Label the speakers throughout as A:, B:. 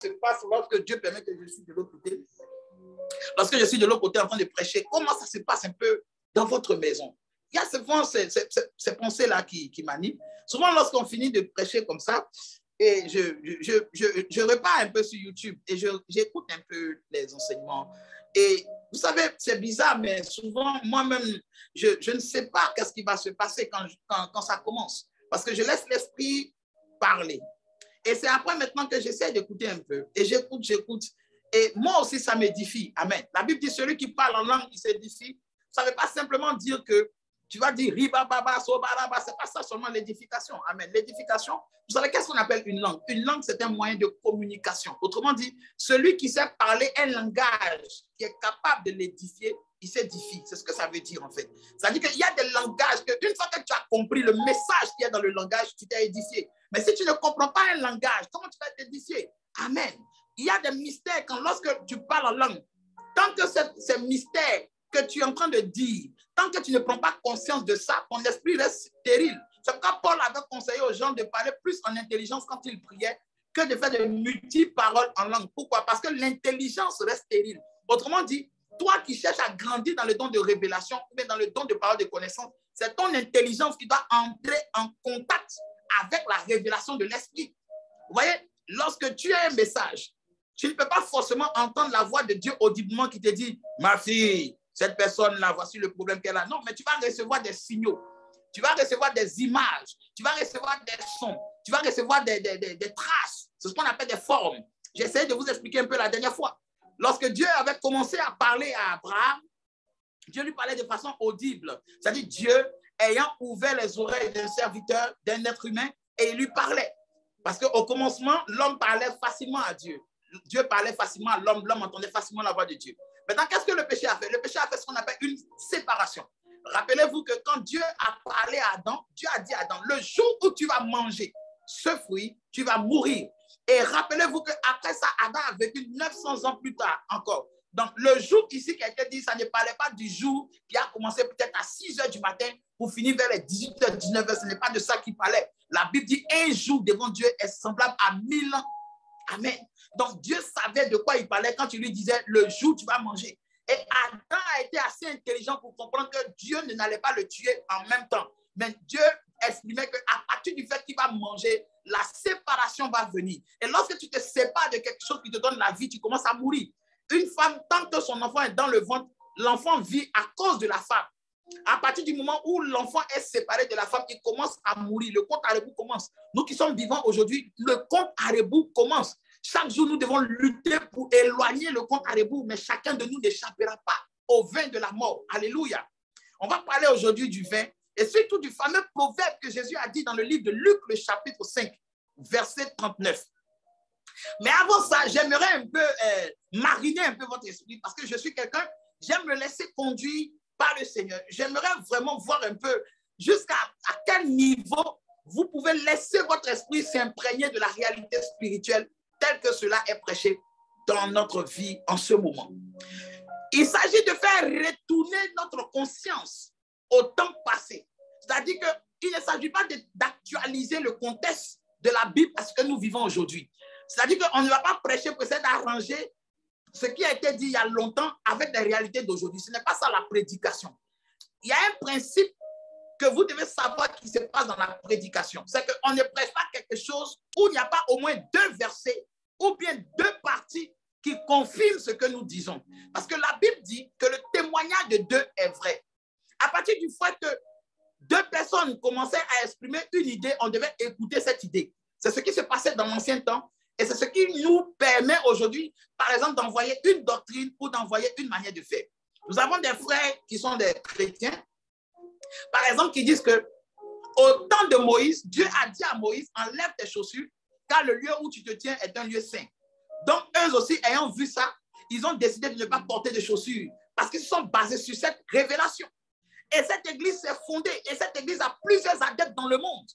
A: se passe lorsque Dieu permet que je suis de l'autre côté? Lorsque je suis de l'autre côté en train de prêcher, comment ça se passe un peu dans votre maison? Il y a souvent ces pensées-là qui m'animent. Souvent, lorsqu'on finit de prêcher comme ça, et je repars un peu sur YouTube et j'écoute un peu les enseignements. Et vous savez, c'est bizarre, mais souvent, moi-même, je ne sais pas qu'est-ce qui va se passer quand ça commence. Parce que je laisse l'esprit parler. Et c'est après maintenant que j'essaie d'écouter un peu. Et j'écoute. Et moi aussi, ça m'édifie. Amen. La Bible dit, celui qui parle en langue, il s'édifie. Ça ne veut pas simplement dire que tu vas dire riba, baba, sobaraba. Ce n'est pas ça seulement l'édification. Amen. L'édification, vous savez qu'est-ce qu'on appelle une langue? Une langue, c'est un moyen de communication. Autrement dit, celui qui sait parler un langage qui est capable de l'édifier, il s'édifie. C'est ce que ça veut dire en fait. Ça veut dire qu'il y a des langages que, une fois que tu as compris le message qu'il y a dans le langage, tu t'es édifié. Mais si tu ne comprends pas un langage, comment tu vas t'édifier? Amen. Il y a des mystères quand lorsque tu parles en langue, tant que ces mystères que tu es en train de dire, tant que tu ne prends pas conscience de ça, ton esprit reste stérile. C'est pourquoi Paul avait conseillé aux gens de parler plus en intelligence quand ils priaient que de faire de multiples paroles en langue. Pourquoi? Parce que l'intelligence reste stérile. Autrement dit, toi qui cherches à grandir dans le don de révélation ou bien dans le don de parole de connaissance, c'est ton intelligence qui doit entrer en contact avec la révélation de l'esprit. Vous voyez, lorsque tu as un message, tu ne peux pas forcément entendre la voix de Dieu audiblement qui te dit, ma fille, cette personne-là, voici le problème qu'elle a. Non, mais tu vas recevoir des signaux, tu vas recevoir des images, tu vas recevoir des sons, tu vas recevoir des traces. C'est ce qu'on appelle des formes. J'ai essayé de vous expliquer un peu la dernière fois. Lorsque Dieu avait commencé à parler à Abraham, Dieu lui parlait de façon audible. C'est-à-dire Dieu ayant ouvert les oreilles d'un serviteur, d'un être humain, et il lui parlait. Parce qu'au commencement, l'homme parlait facilement à Dieu. Dieu parlait facilement à l'homme, l'homme entendait facilement la voix de Dieu. Maintenant, qu'est-ce que le péché a fait? Le péché a fait ce qu'on appelle une séparation. Rappelez-vous que quand Dieu a parlé à Adam, Dieu a dit à Adam, le jour où tu vas manger ce fruit, tu vas mourir. Et rappelez-vous qu'après ça, Adam a vécu 900 ans plus tard encore. Donc, le jour ici qui a été dit, ça ne parlait pas du jour qui a commencé peut-être à 6 heures du matin pour finir vers les 18h, 19h. Ce n'est pas de ça qu'il parlait. La Bible dit, un jour devant Dieu est semblable à 1000 ans. Amen. Donc, Dieu savait de quoi il parlait quand il lui disait, le jour tu vas manger. Et Adam a été assez intelligent pour comprendre que Dieu n'allait pas le tuer en même temps. Mais Dieu estimait qu'à partir du fait qu'il va manger, la séparation va venir. Et lorsque tu te sépares de quelque chose qui te donne la vie, tu commences à mourir. Une femme, tant que son enfant est dans le ventre, l'enfant vit à cause de la femme. À partir du moment où l'enfant est séparé de la femme, il commence à mourir. Le compte à rebours commence. Nous qui sommes vivants aujourd'hui, le compte à rebours commence. Chaque jour, nous devons lutter pour éloigner le compte à rebours, mais chacun de nous n'échappera pas au vin de la mort. Alléluia. On va parler aujourd'hui du vin et surtout du fameux proverbe que Jésus a dit dans le livre de Luc, le chapitre 5, verset 39. Mais avant ça, j'aimerais un peu mariner un peu votre esprit parce que je suis quelqu'un, j'aime me laisser conduire par le Seigneur. J'aimerais vraiment voir un peu jusqu'à quel niveau vous pouvez laisser votre esprit s'imprégner de la réalité spirituelle telle que cela est prêché dans notre vie en ce moment. Il s'agit de faire retourner notre conscience au temps passé. C'est-à-dire qu'il ne s'agit pas d'actualiser le contexte de la Bible à ce que nous vivons aujourd'hui. C'est-à-dire qu'on ne va pas prêcher pour essayer d'arranger ce qui a été dit il y a longtemps avec les réalités d'aujourd'hui. Ce n'est pas ça la prédication. Il y a un principe que vous devez savoir qui se passe dans la prédication. C'est qu'on ne prêche pas quelque chose où il n'y a pas au moins 2 versets ou bien 2 parties qui confirment ce que nous disons. Parce que la Bible dit que le témoignage de 2 est vrai. À partir du fait que 2 personnes commençaient à exprimer une idée, on devait écouter cette idée. C'est ce qui se passait dans l'ancien temps et c'est ce qui nous permet aujourd'hui, par exemple, d'envoyer une doctrine ou d'envoyer une manière de faire. Nous avons des frères qui sont des chrétiens, par exemple, qui disent que au temps de Moïse, Dieu a dit à Moïse, enlève tes chaussures, car le lieu où tu te tiens est un lieu saint. Donc, eux aussi, ayant vu ça, ils ont décidé de ne pas porter de chaussures parce qu'ils se sont basés sur cette révélation. Et cette église s'est fondée et cette église a plusieurs adeptes dans le monde.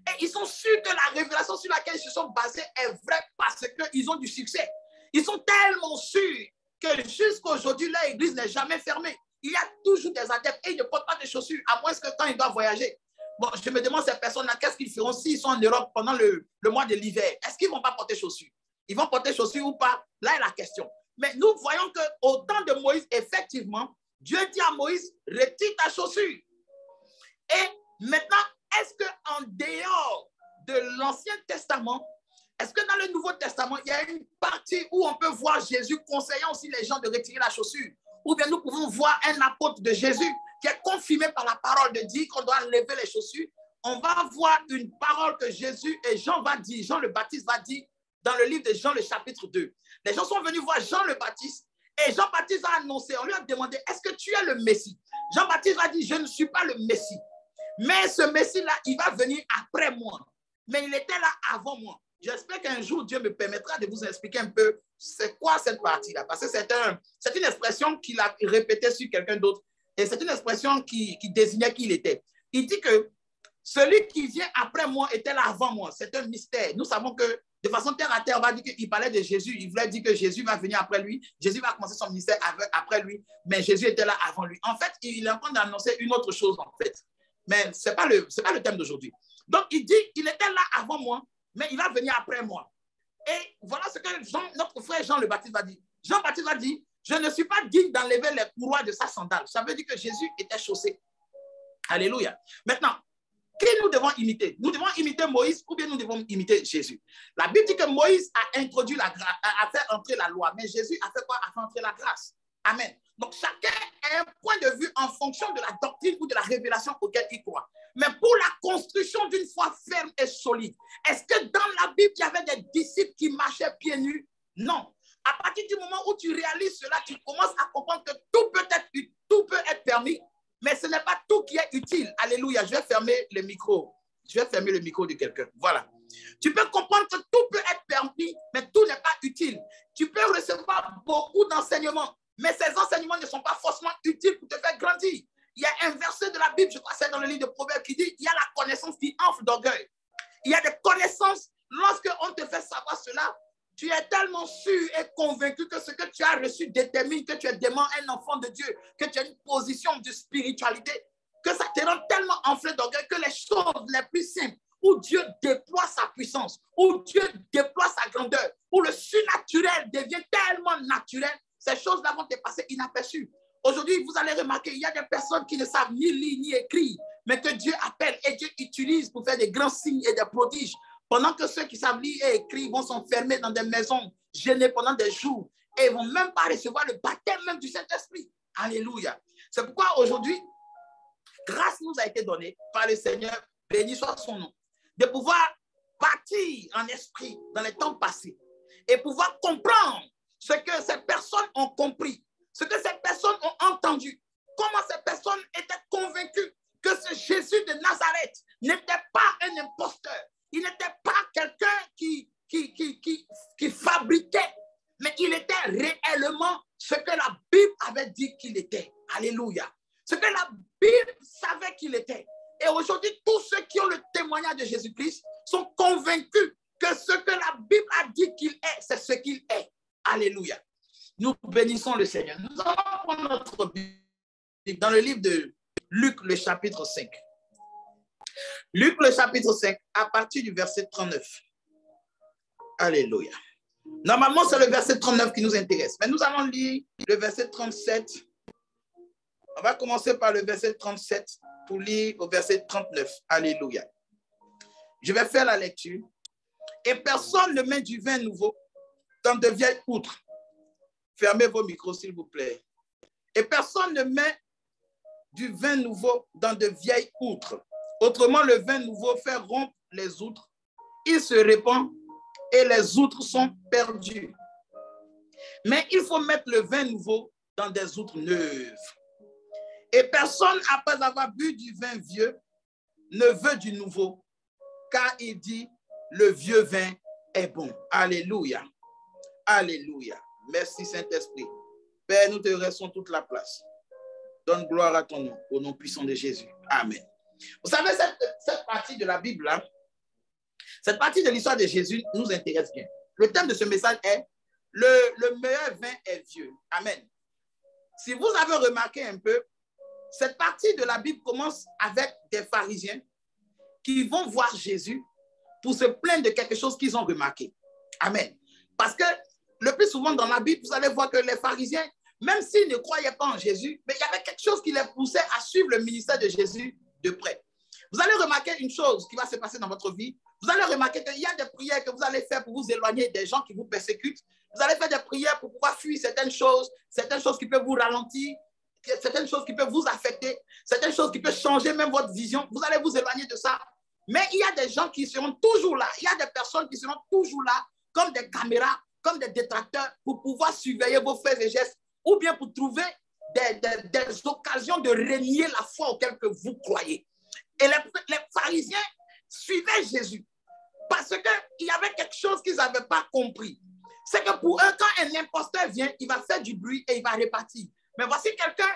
A: Et ils sont sûrs que la révélation sur laquelle ils se sont basés est vraie parce qu'ils ont du succès. Ils sont tellement sûrs que jusqu'à aujourd'hui, leur église n'est jamais fermée. Il y a toujours des adeptes et ils ne portent pas de chaussures, à moins que quand ils doivent voyager. Bon, je me demande ces personnes-là, qu'est-ce qu'ils feront s'ils sont en Europe pendant le mois de l'hiver? Est-ce qu'ils ne vont pas porter chaussures? Ils vont porter chaussures ou pas? Là est la question. Mais nous voyons qu'au temps de Moïse, effectivement, Dieu dit à Moïse, retire ta chaussure. Et maintenant, est-ce qu'en dehors de l'Ancien Testament, est-ce que dans le Nouveau Testament, il y a une partie où on peut voir Jésus conseillant aussi les gens de retirer la chaussure? Ou bien nous pouvons voir un apôtre de Jésus qui est confirmé par la parole de dire qu'on doit lever les chaussures? On va voir une parole que Jésus et Jean va dire, Jean le Baptiste va dire dans le livre de Jean, le chapitre 2. Les gens sont venus voir Jean le Baptiste et Jean-Baptiste a annoncé, on lui a demandé, est-ce que tu es le Messie? Jean-Baptiste a dit, je ne suis pas le Messie. Mais ce Messie-là, il va venir après moi. Mais il était là avant moi. J'espère qu'un jour, Dieu me permettra de vous expliquer un peu c'est quoi cette partie-là. Parce que c'est une expression qu'il a répétée sur quelqu'un d'autre. Et c'est une expression qui désignait qui il était. Il dit que celui qui vient après moi était là avant moi. C'est un mystère. Nous savons que de façon terre à terre, on va dire qu'il parlait de Jésus. Il voulait dire que Jésus va venir après lui. Jésus va commencer son ministère après lui. Mais Jésus était là avant lui. En fait, il est en train d'annoncer une autre chose, en fait. Mais ce n'est pas le thème d'aujourd'hui. Donc, il dit, il était là avant moi, mais il va venir après moi. Et voilà ce que notre frère Jean le Baptiste va dire. Jean-Baptiste va dire, je ne suis pas digne d'enlever les courroies de sa sandale. Ça veut dire que Jésus était chaussé. Alléluia. Maintenant, qui nous devons imiter? Nous devons imiter Moïse ou bien nous devons imiter Jésus? La Bible dit que Moïse a introduit la grâce, a fait entrer la loi, mais Jésus a fait quoi? A fait entrer la grâce. Amen. Donc, chacun a un point de vue en fonction de la doctrine ou de la révélation auquel il croit. Mais pour la construction d'une foi ferme et solide, est-ce que dans la Bible, il y avait des disciples qui marchaient pieds nus? Non. À partir du moment où tu réalises cela, tu commences à comprendre que tout peut être permis, mais ce n'est pas tout qui est utile. Alléluia. Je vais fermer le micro. Je vais fermer le micro de quelqu'un. Voilà. Tu peux comprendre que tout peut être permis, mais tout n'est pas utile. Tu peux recevoir beaucoup d'enseignements, mais ces enseignements ne sont pas forcément utiles pour te faire grandir. Il y a un verset de la Bible, je crois que c'est dans le livre de Proverbes, qui dit, il y a la connaissance qui enfle d'orgueil. Il y a des connaissances, lorsqu'on te fait savoir cela, tu es tellement sûr et convaincu que ce que tu as reçu détermine que tu es vraiment un enfant de Dieu, que tu as une position de spiritualité, que ça te rend tellement enflé d'orgueil que les choses les plus simples, où Dieu déploie sa puissance, où Dieu déploie sa grandeur, où le surnaturel devient tellement naturel, ces choses-là vont te passer inaperçues. Aujourd'hui, vous allez remarquer, il y a des personnes qui ne savent ni lire ni écrire, mais que Dieu appelle et Dieu utilise pour faire des grands signes et des prodiges. Pendant que ceux qui savent lire et écrire vont s'enfermer dans des maisons, gênés pendant des jours, et ils ne vont même pas recevoir le baptême même du Saint-Esprit. Alléluia. C'est pourquoi aujourd'hui, grâce nous a été donnée par le Seigneur, béni soit son nom, de pouvoir bâtir en esprit dans les temps passés et pouvoir comprendre ce que ces personnes ont compris, ce que ces personnes ont entendu, comment ces personnes étaient convaincues que ce Jésus de Nazareth n'était pas un imposteur, il n'était pas quelqu'un qui fabriquait, mais il était réellement ce que la Bible avait dit qu'il était. Alléluia. Ce que la Bible savait qu'il était. Et aujourd'hui, tous ceux qui ont le témoignage de Jésus-Christ sont convaincus que ce que la Bible a dit qu'il est, c'est ce qu'il est. Alléluia. Nous bénissons le Seigneur. Nous allons prendre notre Bible dans le livre de Luc, le chapitre 5. Luc, le chapitre 5, à partir du verset 39. Alléluia. Normalement, c'est le verset 39 qui nous intéresse. Mais nous allons lire le verset 37. On va commencer par le verset 37 pour lire au verset 39. Alléluia. Je vais faire la lecture. Et personne ne met du vin nouveau dans de vieilles outres. Fermez vos micros, s'il vous plaît. Et personne ne met du vin nouveau dans de vieilles outres. Autrement, le vin nouveau fait rompre les outres. Il se répand et les outres sont perdues. Mais il faut mettre le vin nouveau dans des outres neuves. Et personne, après avoir bu du vin vieux, ne veut du nouveau, car il dit, le vieux vin est bon. Alléluia. Alléluia. Merci Saint-Esprit. Père, nous te restons toute la place. Donne gloire à ton nom, au nom puissant de Jésus. Amen. Vous savez, cette partie de la Bible, là, cette partie de l'histoire de Jésus nous intéresse bien. Le thème de ce message est le meilleur vin est vieux. Amen. Si vous avez remarqué un peu, cette partie de la Bible commence avec des pharisiens qui vont voir Jésus pour se plaindre de quelque chose qu'ils ont remarqué. Amen. Parce que le plus souvent dans la Bible, vous allez voir que les pharisiens, même s'ils ne croyaient pas en Jésus, mais il y avait quelque chose qui les poussait à suivre le ministère de Jésus de près. Vous allez remarquer une chose qui va se passer dans votre vie. Vous allez remarquer qu'il y a des prières que vous allez faire pour vous éloigner des gens qui vous persécutent. Vous allez faire des prières pour pouvoir fuir certaines choses qui peuvent vous ralentir, certaines choses qui peuvent vous affecter, certaines choses qui peuvent changer même votre vision. Vous allez vous éloigner de ça. Mais il y a des gens qui seront toujours là. Il y a des personnes qui seront toujours là comme des caméras, comme des détracteurs pour pouvoir surveiller vos faits et gestes ou bien pour trouver des occasions de renier la foi auquel que vous croyez. Et les pharisiens suivaient Jésus parce qu'il y avait quelque chose qu'ils n'avaient pas compris. C'est que pour eux, quand un imposteur vient, il va faire du bruit et il va répartir. Mais voici quelqu'un,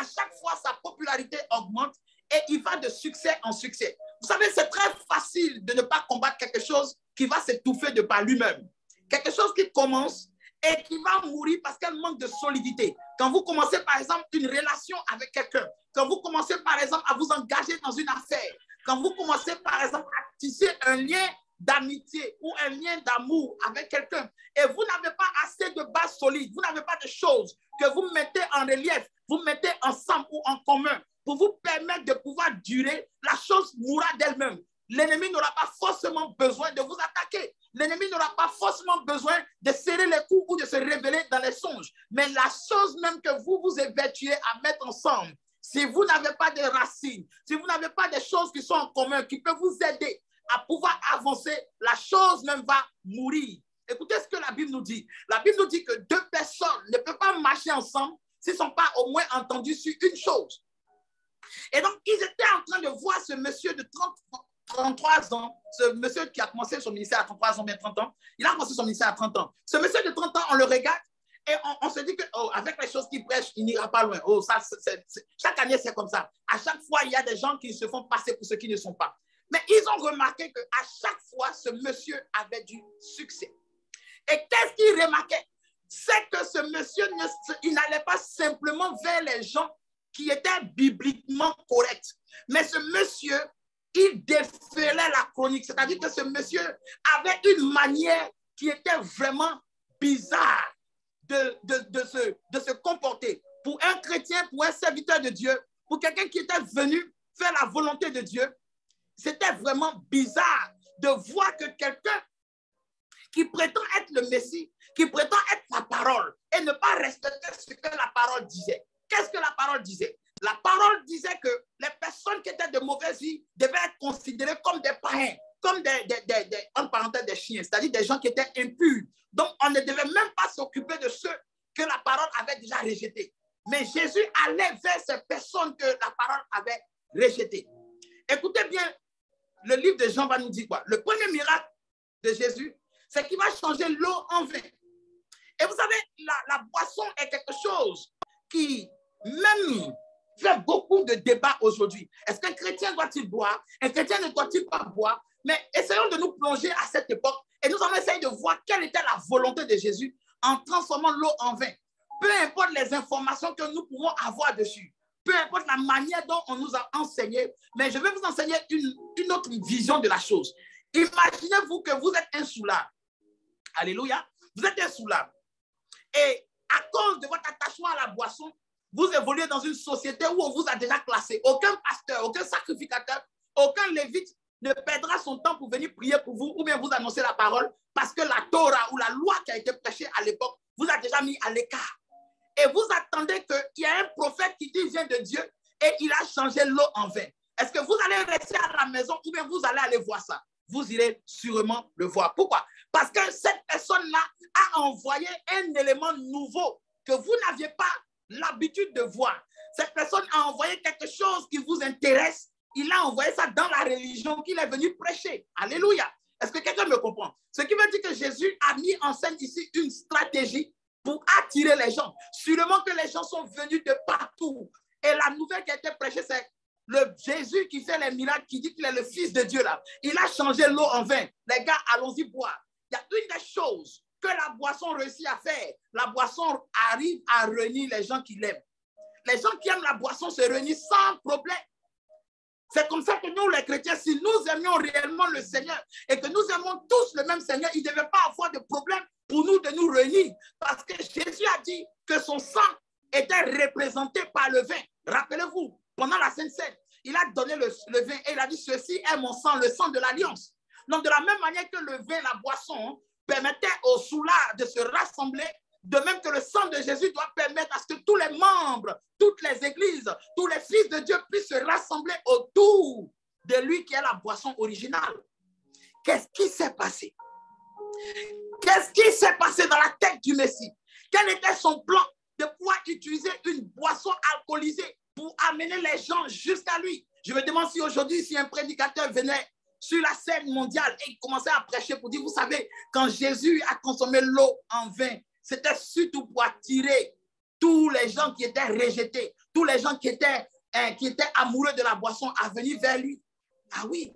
A: à chaque fois, sa popularité augmente et il va de succès en succès. Vous savez, c'est très facile de ne pas combattre quelque chose qui va s'étouffer de par lui-même. Quelque chose qui commence et qui va mourir parce qu'elle manque de solidité. Quand vous commencez, par exemple, une relation avec quelqu'un, quand vous commencez, par exemple, à vous engager dans une affaire, quand vous commencez, par exemple, à tisser un lien d'amitié ou un lien d'amour avec quelqu'un, et vous n'avez pas assez de base solide, vous n'avez pas de choses que vous mettez en relief, vous mettez ensemble ou en commun pour vous permettre de pouvoir durer, la chose mourra d'elle-même. L'ennemi n'aura pas forcément besoin de vous attaquer. L'ennemi n'aura pas forcément besoin de serrer les coups ou de se révéler dans les songes. Mais la chose même que vous vous évertuez à mettre ensemble, si vous n'avez pas de racines, si vous n'avez pas des choses qui sont en commun, qui peuvent vous aider à pouvoir avancer, la chose même va mourir. Écoutez ce que la Bible nous dit. La Bible nous dit que deux personnes ne peuvent pas marcher ensemble s'ils ne sont pas au moins entendus sur une chose. Et donc, ils étaient en train de voir ce monsieur de 33 ans, ce monsieur qui a commencé son ministère à 33 ans, bien 30 ans, il a commencé son ministère à 30 ans. Ce monsieur de 30 ans, on le regarde et on se dit que avec les choses qu'il prêche, il n'ira pas loin. Chaque année, c'est comme ça. À chaque fois, il y a des gens qui se font passer pour ceux qui ne sont pas. Mais ils ont remarqué qu'à chaque fois, ce monsieur avait du succès. Et qu'est-ce qu'ils remarquaient? C'est que ce monsieur, il n'allait pas simplement vers les gens qui étaient bibliquement corrects. Mais ce monsieur, il défilait la chronique. C'est-à-dire que ce monsieur avait une manière qui était vraiment bizarre de se comporter. Pour un chrétien, pour un serviteur de Dieu, pour quelqu'un qui était venu faire la volonté de Dieu, c'était vraiment bizarre de voir que quelqu'un qui prétend être le Messie, qui prétend être la parole et ne pas respecter ce que la parole disait. Qu'est-ce que la parole disait? La parole disait que les personnes qui étaient de mauvaise vie devaient être considérées comme des païens, comme en parenthèse des chiens, c'est-à-dire des gens qui étaient impurs. Donc, on ne devait même pas s'occuper de ceux que la parole avait déjà rejetés. Mais Jésus allait vers ces personnes que la parole avait rejetées. Écoutez bien, le livre de Jean va nous dire quoi? Le premier miracle de Jésus, c'est qu'il va changer l'eau en vin. Et vous savez, la boisson est quelque chose qui, même, fait beaucoup de débats aujourd'hui. Est-ce qu'un chrétien doit-il boire? Un chrétien ne doit-il pas boire? Mais essayons de nous plonger à cette époque et nous allons essayer de voir quelle était la volonté de Jésus en transformant l'eau en vin. Peu importe les informations que nous pouvons avoir dessus, peu importe la manière dont on nous a enseigné, mais je vais vous enseigner une autre vision de la chose. Imaginez-vous que vous êtes un soulard. Alléluia. Vous êtes un soulard. Et à cause de votre attachement à la boisson, vous évoluez dans une société où on vous a déjà classé. Aucun pasteur, aucun sacrificateur, aucun lévite ne perdra son temps pour venir prier pour vous ou bien vous annoncer la parole parce que la Torah ou la loi qui a été prêchée à l'époque vous a déjà mis à l'écart. Et vous attendez qu'il y ait un prophète qui dit vient de Dieu et il a changé l'eau en vin. Est-ce que vous allez rester à la maison ou bien vous allez aller voir ça? Vous irez sûrement le voir. Pourquoi? Parce que cette personne-là a envoyé un élément nouveau que vous n'aviez pas l'habitude de voir. Cette personne a envoyé quelque chose qui vous intéresse. Il a envoyé ça dans la religion qu'il est venu prêcher. Alléluia. Est-ce que quelqu'un me comprend? Ce qui veut dire que Jésus a mis en scène ici une stratégie pour attirer les gens. Sûrement que les gens sont venus de partout. Et la nouvelle qui a été prêchée, c'est le Jésus qui fait les miracles, qui dit qu'il est le Fils de Dieu là. Il a changé l'eau en vin. Les gars, allons-y boire. Il y a une des choses que la boisson réussit à faire. La boisson arrive à réunir les gens qui l'aiment. Les gens qui aiment la boisson se réunissent sans problème. C'est comme ça que nous, les chrétiens, si nous aimions réellement le Seigneur et que nous aimons tous le même Seigneur, il ne devait pas avoir de problème pour nous de nous réunir. Parce que Jésus a dit que son sang était représenté par le vin. Rappelez-vous, pendant la Sainte Seine, il a donné le vin et il a dit, ceci est mon sang, le sang de l'alliance. Donc, de la même manière que le vin, la boisson, permettait aux soulats de se rassembler, de même que le sang de Jésus doit permettre à ce que tous les membres, toutes les églises, tous les fils de Dieu puissent se rassembler autour de lui qui est la boisson originale. Qu'est-ce qui s'est passé? Qu'est-ce qui s'est passé dans la tête du Messie? Quel était son plan de pouvoir utiliser une boisson alcoolisée pour amener les gens jusqu'à lui? Je me demande si aujourd'hui, si un prédicateur venait sur la scène mondiale et il commençait à prêcher pour dire, vous savez, quand Jésus a consommé l'eau en vin, c'était surtout pour attirer tous les gens qui étaient rejetés, tous les gens qui étaient amoureux de la boisson à venir vers lui. Ah oui,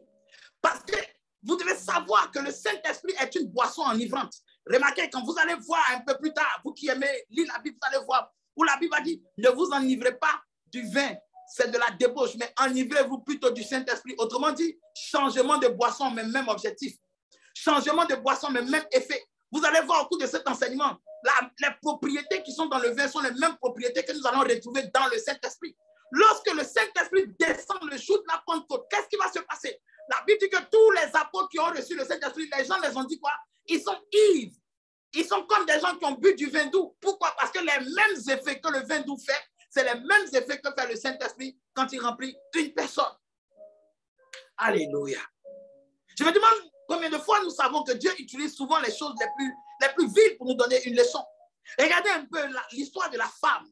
A: parce que vous devez savoir que le Saint-Esprit est une boisson enivrante. Remarquez, quand vous allez voir un peu plus tard, vous qui aimez lire la Bible, vous allez voir où la Bible a dit, ne vous enivrez pas du vin, c'est de la débauche, mais enivrez-vous plutôt du Saint-Esprit. Autrement dit, changement de boisson, mais même objectif. Changement de boisson, mais même effet. Vous allez voir au cours de cet enseignement, les propriétés qui sont dans le vin sont les mêmes propriétés que nous allons retrouver dans le Saint-Esprit. Lorsque le Saint-Esprit descend le jour de la Pentecôte, qu'est-ce qui va se passer? La Bible dit que tous les apôtres qui ont reçu le Saint-Esprit, les gens les ont dit quoi? Ils sont ivres. Ils sont comme des gens qui ont bu du vin doux. Pourquoi? Parce que les mêmes effets que le vin doux fait, c'est les mêmes effets que fait le Saint-Esprit quand il remplit une personne. Alléluia. Je me demande combien de fois nous savons que Dieu utilise souvent les choses les plus viles pour nous donner une leçon. Regardez un peu l'histoire de la femme.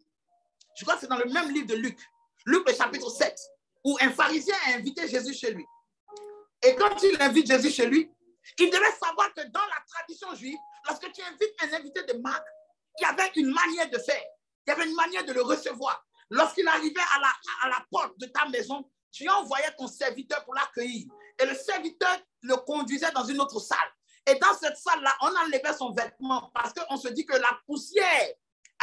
A: Je crois que c'est dans le même livre de Luc. Luc, le chapitre 7, où un pharisien a invité Jésus chez lui. Et quand il invite Jésus chez lui, il devait savoir que dans la tradition juive, lorsque tu invites un invité de marque, il y avait une manière de faire. Il y avait une manière de le recevoir. Lorsqu'il arrivait à la porte de ta maison, tu envoyais ton serviteur pour l'accueillir. Et le serviteur le conduisait dans une autre salle. Et dans cette salle-là, on enlevait son vêtement parce qu'on se dit que la poussière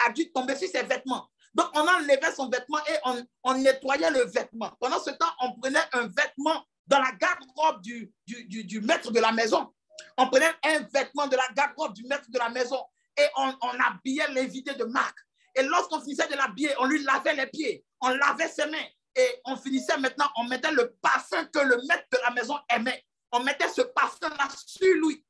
A: a dû tomber sur ses vêtements. Donc, on enlevait son vêtement et on nettoyait le vêtement. Pendant ce temps, on prenait un vêtement dans la garde-robe du maître de la maison. On prenait un vêtement de la garde-robe du maître de la maison et on habillait l'invité de marque. Et lorsqu'on finissait de l'habiller, on lui lavait les pieds, on lavait ses mains et on finissait maintenant, on mettait le parfum que le maître de la maison aimait. On mettait ce parfum-là sur lui.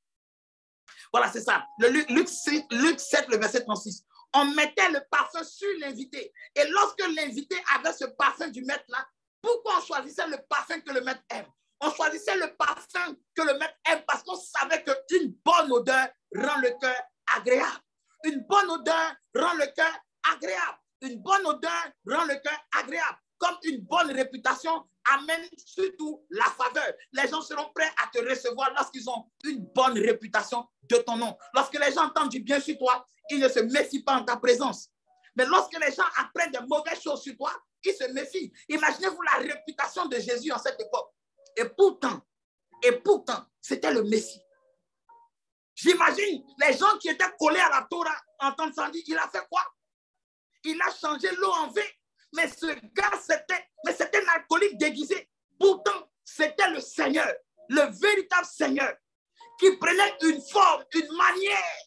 A: Voilà, c'est ça. Luc 7, le verset 36. On mettait le parfum sur l'invité. Et lorsque l'invité avait ce parfum du maître-là, pourquoi on choisissait le parfum que le maître aime? On choisissait le parfum que le maître aime parce qu'on savait qu'une bonne odeur rend le cœur agréable. Une bonne odeur rend le cœur agréable. Une bonne odeur rend le cœur agréable. Comme une bonne réputation amène surtout la faveur. Les gens seront prêts à te recevoir lorsqu'ils ont une bonne réputation de ton nom. Lorsque les gens entendent du bien sur toi, ils ne se méfient pas en ta présence. Mais lorsque les gens apprennent de mauvaises choses sur toi, ils se méfient. Imaginez-vous la réputation de Jésus en cette époque. Et pourtant, c'était le Messie. J'imagine les gens qui étaient collés à la Torah entendent ça dire, il a fait quoi? Il a changé l'eau en vin. Mais ce gars, c'était un alcoolique déguisé. Pourtant, c'était le Seigneur, le véritable Seigneur, qui prenait une forme, une manière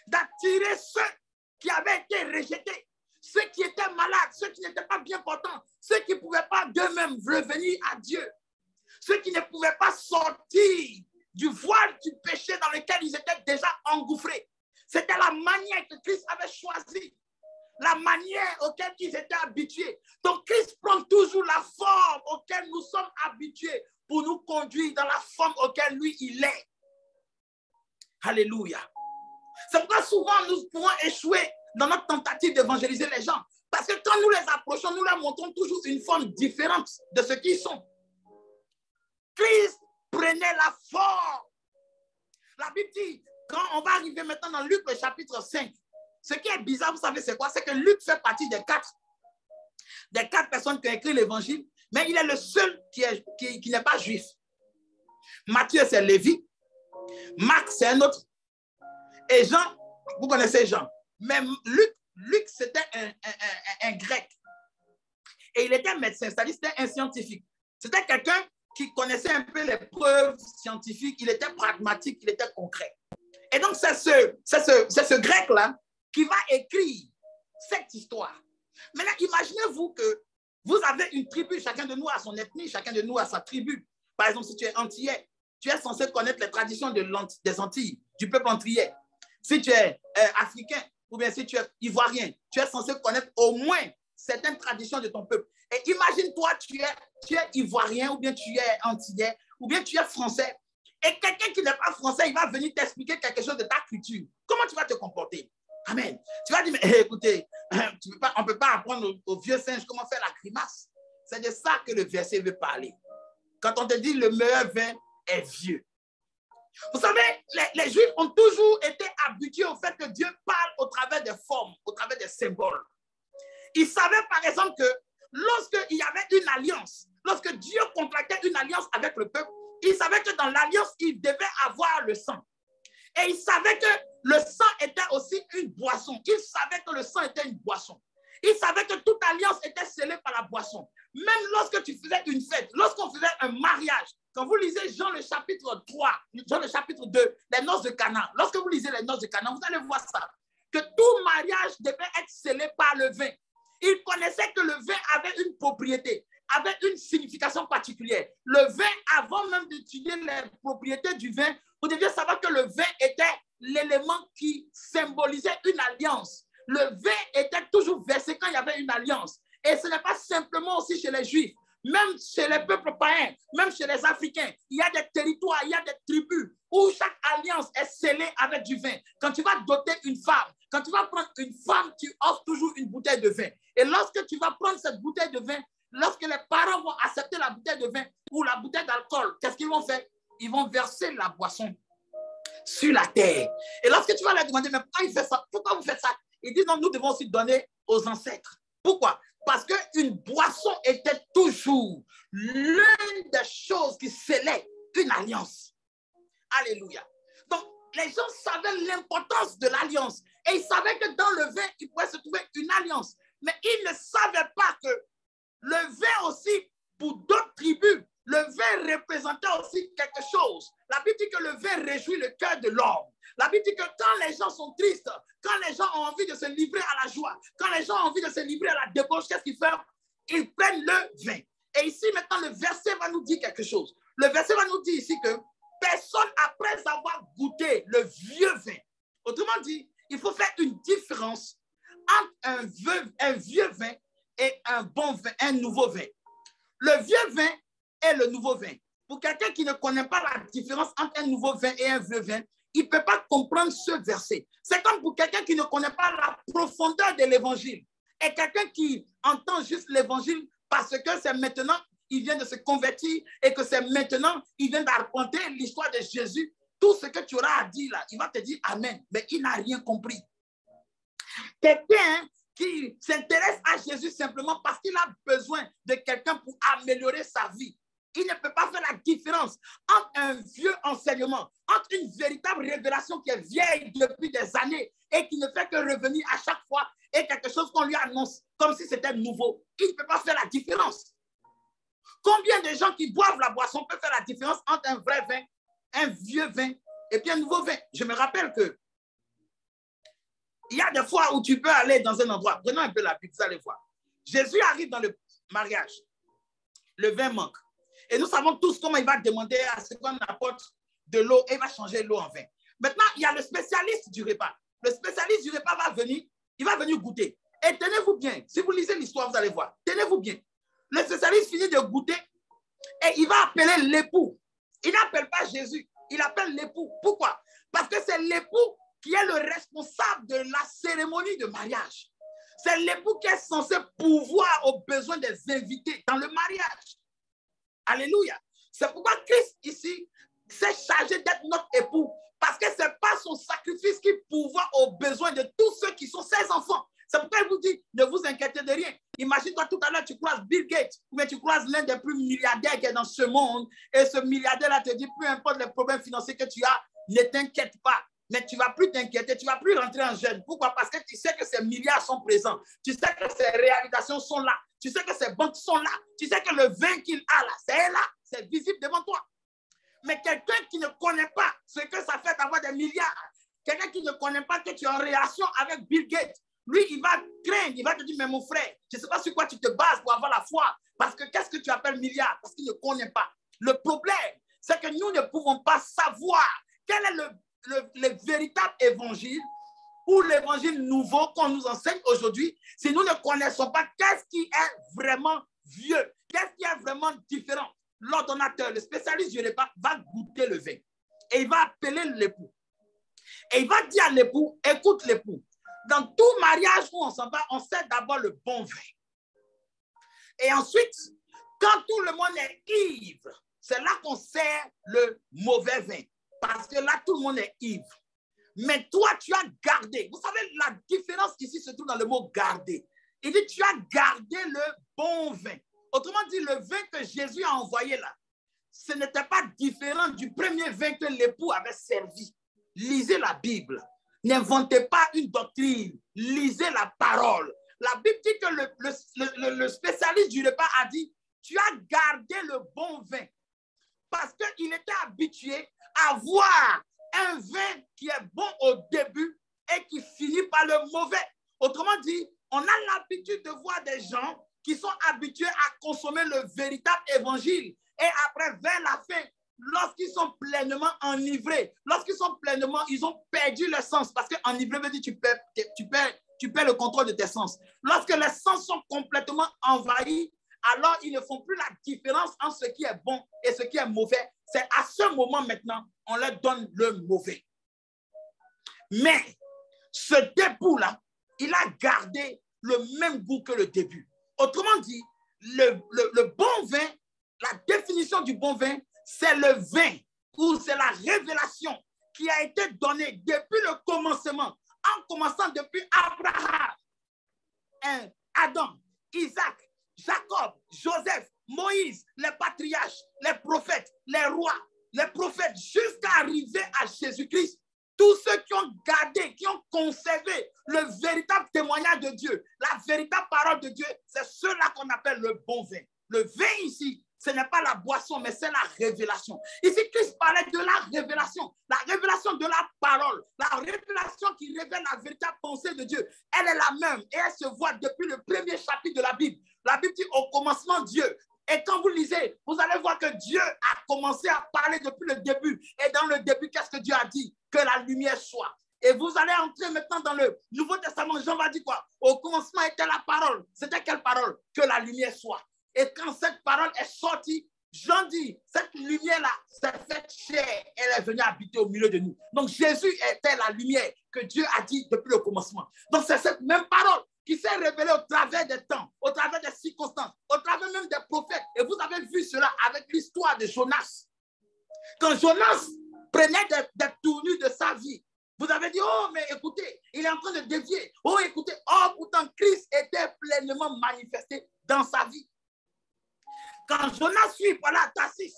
A: d'attirer ceux qui avaient été rejetés, ceux qui étaient malades, ceux qui n'étaient pas bien portants, ceux qui ne pouvaient pas d'eux-mêmes revenir à Dieu, ceux qui ne pouvaient pas sortir du voile du péché dans lequel ils étaient déjà engouffrés. C'était la manière que Christ avait choisie, la manière auquel ils étaient habitués. Donc Christ prend toujours la forme auquel nous sommes habitués pour nous conduire dans la forme auquel lui il est. Alléluia. C'est pourquoi souvent nous pouvons échouer dans notre tentative d'évangéliser les gens. Parce que quand nous les approchons, nous leur montrons toujours une forme différente de ce qu'ils sont. Christ prenait la forme. La Bible dit, quand on va arriver maintenant dans Luc le chapitre 5, ce qui est bizarre, vous savez c'est quoi? C'est que Luc fait partie des quatre personnes qui ont écrit l'évangile, mais il est le seul qui n'est pas juif. Matthieu, c'est Lévi. Marc, c'est un autre. Et Jean, vous connaissez Jean. Mais Luc c'était un grec. Et il était médecin, c'est-à-dire c'était un scientifique. C'était quelqu'un qui connaissait un peu les preuves scientifiques. Il était pragmatique, il était concret. Et donc, c'est ce grec-là qui va écrire cette histoire. Maintenant, imaginez-vous que vous avez une tribu, chacun de nous a son ethnie, chacun de nous a sa tribu. Par exemple, si tu es antillais, tu es censé connaître les traditions des Antilles, du peuple antillais. Si tu es africain, ou bien si tu es ivoirien, tu es censé connaître au moins certaines traditions de ton peuple. Et imagine-toi, tu es ivoirien, ou bien tu es antillais, ou bien tu es français. Et quelqu'un qui n'est pas français, il va venir t'expliquer quelque chose de ta culture. Comment tu vas te comporter? Amen. Tu vas dire, mais écoutez, on ne peut pas apprendre aux vieux singes comment faire la grimace. C'est de ça que le verset veut parler. Quand on te dit le meilleur vin est vieux. Vous savez, les Juifs ont toujours été habitués au fait que Dieu parle au travers des formes, au travers des symboles. Ils savaient par exemple que lorsqu'il y avait une alliance, lorsque Dieu contractait une alliance avec le peuple, ils savaient que dans l'alliance, il devait avoir le sang. Et ils savaient que le sang était aussi une boisson. Ils savaient que le sang était une boisson. Ils savaient que toute alliance était scellée par la boisson. Même lorsque tu faisais une fête, lorsqu'on faisait un mariage, quand vous lisez Jean le chapitre 3, Jean le chapitre 2, les noces de Cana, lorsque vous lisez les noces de Cana, vous allez voir ça, que tout mariage devait être scellé par le vin. Ils connaissaient que le vin avait une propriété, avait une signification particulière. Le vin, avant même d'étudier les propriétés du vin, vous deviez savoir que le vin était l'élément qui symbolisait une alliance. Le vin était toujours versé quand il y avait une alliance. Et ce n'est pas simplement aussi chez les Juifs, même chez les peuples païens, même chez les Africains. Il y a des territoires, il y a des tribus où chaque alliance est scellée avec du vin. Quand tu vas doter une femme, quand tu vas prendre une femme, tu offres toujours une bouteille de vin. Et lorsque tu vas prendre cette bouteille de vin, lorsque les parents vont accepter la bouteille de vin ou la bouteille d'alcool, qu'est-ce qu'ils vont faire? Ils vont verser la boisson sur la terre. Et lorsque tu vas leur demander, mais pourquoi ils font ça? Pourquoi vous faites ça? Ils disent, non, nous devons aussi donner aux ancêtres. Pourquoi? Parce qu'une boisson était toujours l'une des choses qui scellait une alliance. Alléluia. Donc, les gens savaient l'importance de l'alliance. Et ils savaient que dans le vin, il pouvait se trouver une alliance. Mais ils ne savaient pas que le vin aussi, pour d'autres tribus, le vin représentait aussi quelque chose. La Bible dit que le vin réjouit le cœur de l'homme. La Bible dit que quand les gens sont tristes, quand les gens ont envie de se livrer à la joie, quand les gens ont envie de se livrer à la débauche, qu'est-ce qu'ils font? Ils prennent le vin. Et ici, maintenant, le verset va nous dire quelque chose. Le verset va nous dire ici que personne, après avoir goûté le vieux vin, autrement dit, il faut faire une différence entre un vieux vin et un bon vin, un nouveau vin. Le vieux vin et le nouveau vin. Pour quelqu'un qui ne connaît pas la différence entre un nouveau vin et un vieux vin, il ne peut pas comprendre ce verset. C'est comme pour quelqu'un qui ne connaît pas la profondeur de l'évangile. Et quelqu'un qui entend juste l'évangile parce que c'est maintenant, il vient de se convertir et que c'est maintenant, il vient d'arpenter l'histoire de Jésus. Tout ce que tu auras à dire là, il va te dire Amen. Mais il n'a rien compris. Quelqu'un qui s'intéresse à Jésus simplement parce qu'il a besoin de quelqu'un pour améliorer sa vie. Il ne peut pas faire la différence entre un vieux enseignement, entre une véritable révélation qui est vieille depuis des années et qui ne fait que revenir à chaque fois et quelque chose qu'on lui annonce comme si c'était nouveau. Il ne peut pas faire la différence. Combien de gens qui boivent la boisson peuvent faire la différence entre un vrai vin, un vieux vin et puis un nouveau vin? Je me rappelle que il y a des fois où tu peux aller dans un endroit. Prenons un peu la Bible, vous allez voir. Jésus arrive dans le mariage. Le vin manque. Et nous savons tous comment il va demander à ce qu'on apporte de l'eau et il va changer l'eau en vin. Maintenant, il y a le spécialiste du repas. Le spécialiste du repas va venir, il va venir goûter. Et tenez-vous bien, si vous lisez l'histoire, vous allez voir. Tenez-vous bien. Le spécialiste finit de goûter et il va appeler l'époux. Il n'appelle pas Jésus, il appelle l'époux. Pourquoi? Parce que c'est l'époux qui est le responsable de la cérémonie de mariage. C'est l'époux qui est censé pourvoir aux besoins des invités dans le mariage. Alléluia. C'est pourquoi Christ ici s'est chargé d'être notre époux. Parce que ce n'est pas son sacrifice qui pourvoit aux besoins de tous ceux qui sont ses enfants. C'est pourquoi il vous dit, ne vous inquiétez de rien. Imagine-toi tout à l'heure, tu croises Bill Gates, ou bien tu croises l'un des plus milliardaires qui est dans ce monde, et ce milliardaire-là te dit, peu importe les problèmes financiers que tu as, ne t'inquiète pas. Mais tu ne vas plus t'inquiéter, tu ne vas plus rentrer en jeûne. Pourquoi? Parce que tu sais que ces milliards sont présents. Tu sais que ces réalisations sont là. Tu sais que ces banques sont là. Tu sais que le vin qu'il a là, c'est là. C'est visible devant toi. Mais quelqu'un qui ne connaît pas ce que ça fait d'avoir des milliards, quelqu'un qui ne connaît pas que tu es en relation avec Bill Gates, lui, il va craindre, il va te dire, mais mon frère, je ne sais pas sur quoi tu te bases pour avoir la foi. Parce que qu'est-ce que tu appelles milliard? Parce qu'il ne connaît pas. Le problème, c'est que nous ne pouvons pas savoir quel est le véritable évangile ou l'évangile nouveau qu'on nous enseigne aujourd'hui si nous ne connaissons pas qu'est-ce qui est vraiment vieux, qu'est-ce qui est vraiment différent. L'ordonnateur, le spécialiste du repas, va goûter le vin et il va appeler l'époux. Et il va dire à l'époux, écoute l'époux, dans tout mariage où on s'en va, on sert d'abord le bon vin. Et ensuite, quand tout le monde est ivre, c'est là qu'on sert le mauvais vin. Parce que là, tout le monde est ivre. Mais toi, tu as gardé. Vous savez, la différence ici se trouve dans le mot garder. Il dit, tu as gardé le bon vin. Autrement dit, le vin que Jésus a envoyé là, ce n'était pas différent du premier vin que l'époux avait servi. Lisez la Bible. N'inventez pas une doctrine. Lisez la parole. La Bible dit que le spécialiste du repas a dit, tu as gardé le bon vin. Parce qu'il était habitué à voir un vin qui est bon au début et qui finit par le mauvais. Autrement dit, on a l'habitude de voir des gens qui sont habitués à consommer le véritable évangile. Et après, vers la fin, lorsqu'ils sont pleinement enivrés, lorsqu'ils sont pleinement, ils ont perdu le sens. Parce qu'enivré veut dire tu perds le contrôle de tes sens. Lorsque les sens sont complètement envahis, alors ils ne font plus la différence entre ce qui est bon et ce qui est mauvais. C'est à ce moment maintenant, on leur donne le mauvais. Mais ce époux-là, il a gardé le même goût que le début. Autrement dit, le bon vin, la définition du bon vin, c'est le vin ou c'est la révélation qui a été donnée depuis le commencement, en commençant depuis Abraham, Adam, Isaac, Jacob, Joseph, Moïse, les patriarches, les prophètes, les rois, les prophètes, jusqu'à arriver à Jésus-Christ. Tous ceux qui ont gardé, qui ont conservé le véritable témoignage de Dieu, la véritable parole de Dieu, c'est ceux-là qu'on appelle le bon vin. Le vin ici, ce n'est pas la boisson, mais c'est la révélation. Ici, Christ parlait de la révélation de la parole, la révélation qui révèle la véritable pensée de Dieu. Elle est la même et elle se voit depuis le premier chapitre de la Bible. La Bible dit au commencement Dieu. Et quand vous lisez, vous allez voir que Dieu a commencé à parler depuis le début. Et dans le début, qu'est-ce que Dieu a dit? Que la lumière soit. Et vous allez entrer maintenant dans le Nouveau Testament. Jean va dire quoi? Au commencement était la parole. C'était quelle parole? Que la lumière soit. Et quand cette parole est sortie, Jean dit, cette lumière-là s'est faite chair. Elle est venue habiter au milieu de nous. Donc Jésus était la lumière que Dieu a dit depuis le commencement. Donc c'est cette même parole qui s'est révélée au travers des temps, au travers des circonstances, au travers même des prophètes. Et vous avez vu cela avec l'histoire de Jonas. Quand Jonas prenait des tournures de sa vie, vous avez dit, oh, mais écoutez, il est en train de dévier. Oh, écoutez, oh, pourtant, Christ était pleinement manifesté dans sa vie. Quand Jonas suit par là Tarsis,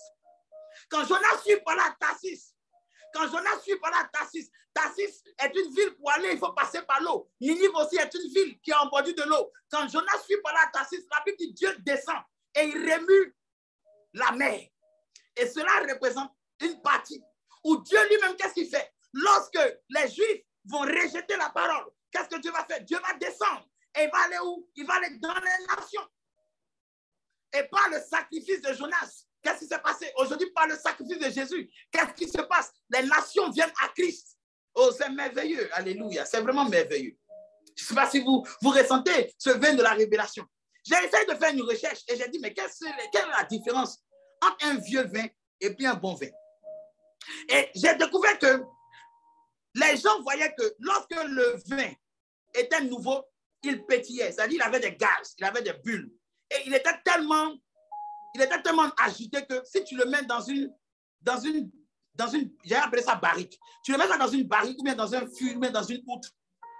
A: Tarsis est une ville pour aller, il faut passer par l'eau. Ninive aussi est une ville qui est en bordure de l'eau. Quand Jonas suit par là Tarsis, la Bible dit Dieu descend et il remue la mer. Et cela représente une partie où Dieu lui-même, qu'est-ce qu'il fait? Lorsque les Juifs vont rejeter la parole, qu'est-ce que Dieu va faire? Dieu va descendre et il va aller où? Il va aller dans les nations. Et par le sacrifice de Jonas, qu'est-ce qui s'est passé? Aujourd'hui, par le sacrifice de Jésus, qu'est-ce qui se passe? Les nations viennent à Christ. Oh, c'est merveilleux. Alléluia. C'est vraiment merveilleux. Je ne sais pas si vous ressentez ce vin de la révélation. J'ai essayé de faire une recherche et j'ai dit, mais quelle est la différence entre un vieux vin et puis un bon vin? Et j'ai découvert que les gens voyaient que lorsque le vin était nouveau, il pétillait. C'est-à-dire, il avait des gaz, il avait des bulles. Et il était tellement agité que si tu le mets dans une j'ai appelé ça barrique. Tu le mets ça dans une barrique ou bien dans un fût ou bien dans une outre.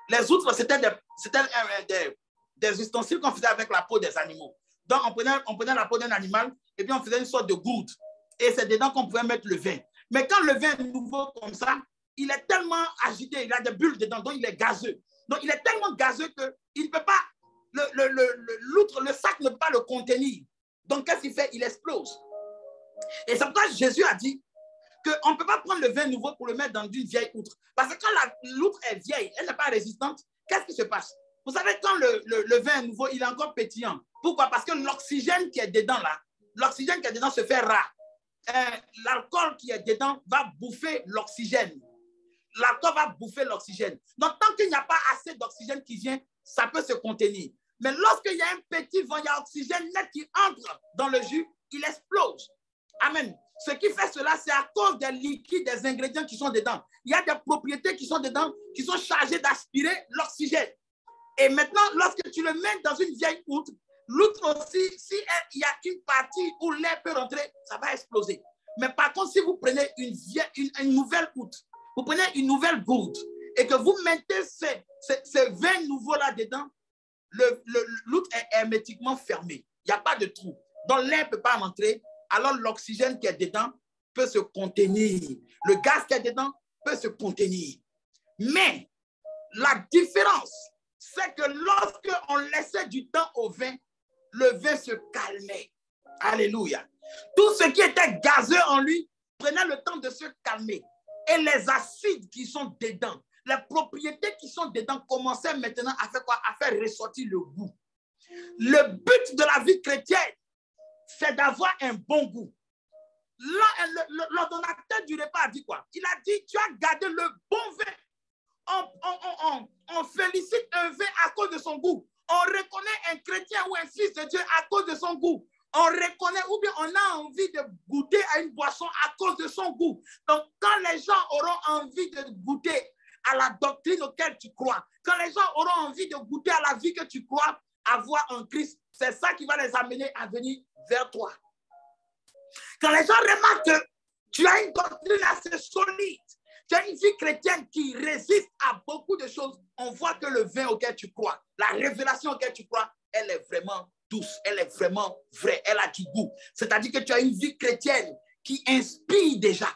A: Les outres, c'était des ustensiles qu'on faisait avec la peau des animaux. Donc, on prenait la peau d'un animal et puis on faisait une sorte de gourde. Et c'est dedans qu'on pouvait mettre le vin. Mais quand le vin est nouveau comme ça, il est tellement agité, il a des bulles dedans, donc il est gazeux. Donc, il est tellement gazeux qu'il ne peut pas, l'outre, le sac ne peut pas le contenir. Donc, qu'est-ce qu'il fait? Il explose. Et c'est pourquoi Jésus a dit qu'on ne peut pas prendre le vin nouveau pour le mettre dans une vieille outre. Parce que quand l'outre est vieille, elle n'est pas résistante, qu'est-ce qui se passe? Vous savez, quand le vin est nouveau, il est encore pétillant. Pourquoi? Parce que l'oxygène qui est dedans là, l'oxygène qui est dedans se fait rare. L'alcool qui est dedans va bouffer l'oxygène. L'alcool va bouffer l'oxygène. Donc, tant qu'il n'y a pas assez d'oxygène qui vient, ça peut se contenir. Mais lorsqu'il y a un petit vent, il y a l'oxygène net qui entre dans le jus, il explose. Amen. Ce qui fait cela, c'est à cause des liquides, des ingrédients qui sont dedans. Il y a des propriétés qui sont dedans, qui sont chargées d'aspirer l'oxygène. Et maintenant, lorsque tu le mets dans une vieille outre, l'outre aussi, s'il y a une partie où l'air peut rentrer, ça va exploser. Mais par contre, si vous prenez une nouvelle outre, vous prenez une nouvelle gourde et que vous mettez ces vins nouveaux-là dedans, l'outre est hermétiquement fermée. Il n'y a pas de trou. Donc, l'air ne peut pas rentrer. Alors, l'oxygène qui est dedans peut se contenir. Le gaz qui est dedans peut se contenir. Mais la différence, c'est que lorsqu'on laissait du temps au vin, le vin se calmait. Alléluia. Tout ce qui était gazeux en lui prenait le temps de se calmer. Et les acides qui sont dedans, les propriétés qui sont dedans commençaient maintenant à faire quoi? À faire ressortir le goût. Le but de la vie chrétienne, c'est d'avoir un bon goût. L'ordonnateur du repas a dit quoi? Il a dit, tu as gardé le bon vin. On félicite un vin à cause de son goût. On reconnaît un chrétien ou un fils de Dieu à cause de son goût. On reconnaît ou bien on a envie de goûter à une boisson à cause de son goût. Donc, quand les gens auront envie de goûter à la doctrine auquel tu crois, quand les gens auront envie de goûter à la vie que tu crois avoir en Christ, c'est ça qui va les amener à venir vers toi. Quand les gens remarquent que tu as une doctrine assez solide, tu as une vie chrétienne qui résiste à beaucoup de choses, on voit que le vin auquel tu crois, la révélation auquel tu crois, elle est vraiment douce, elle est vraiment vraie, elle a du goût. C'est-à-dire que tu as une vie chrétienne qui inspire déjà.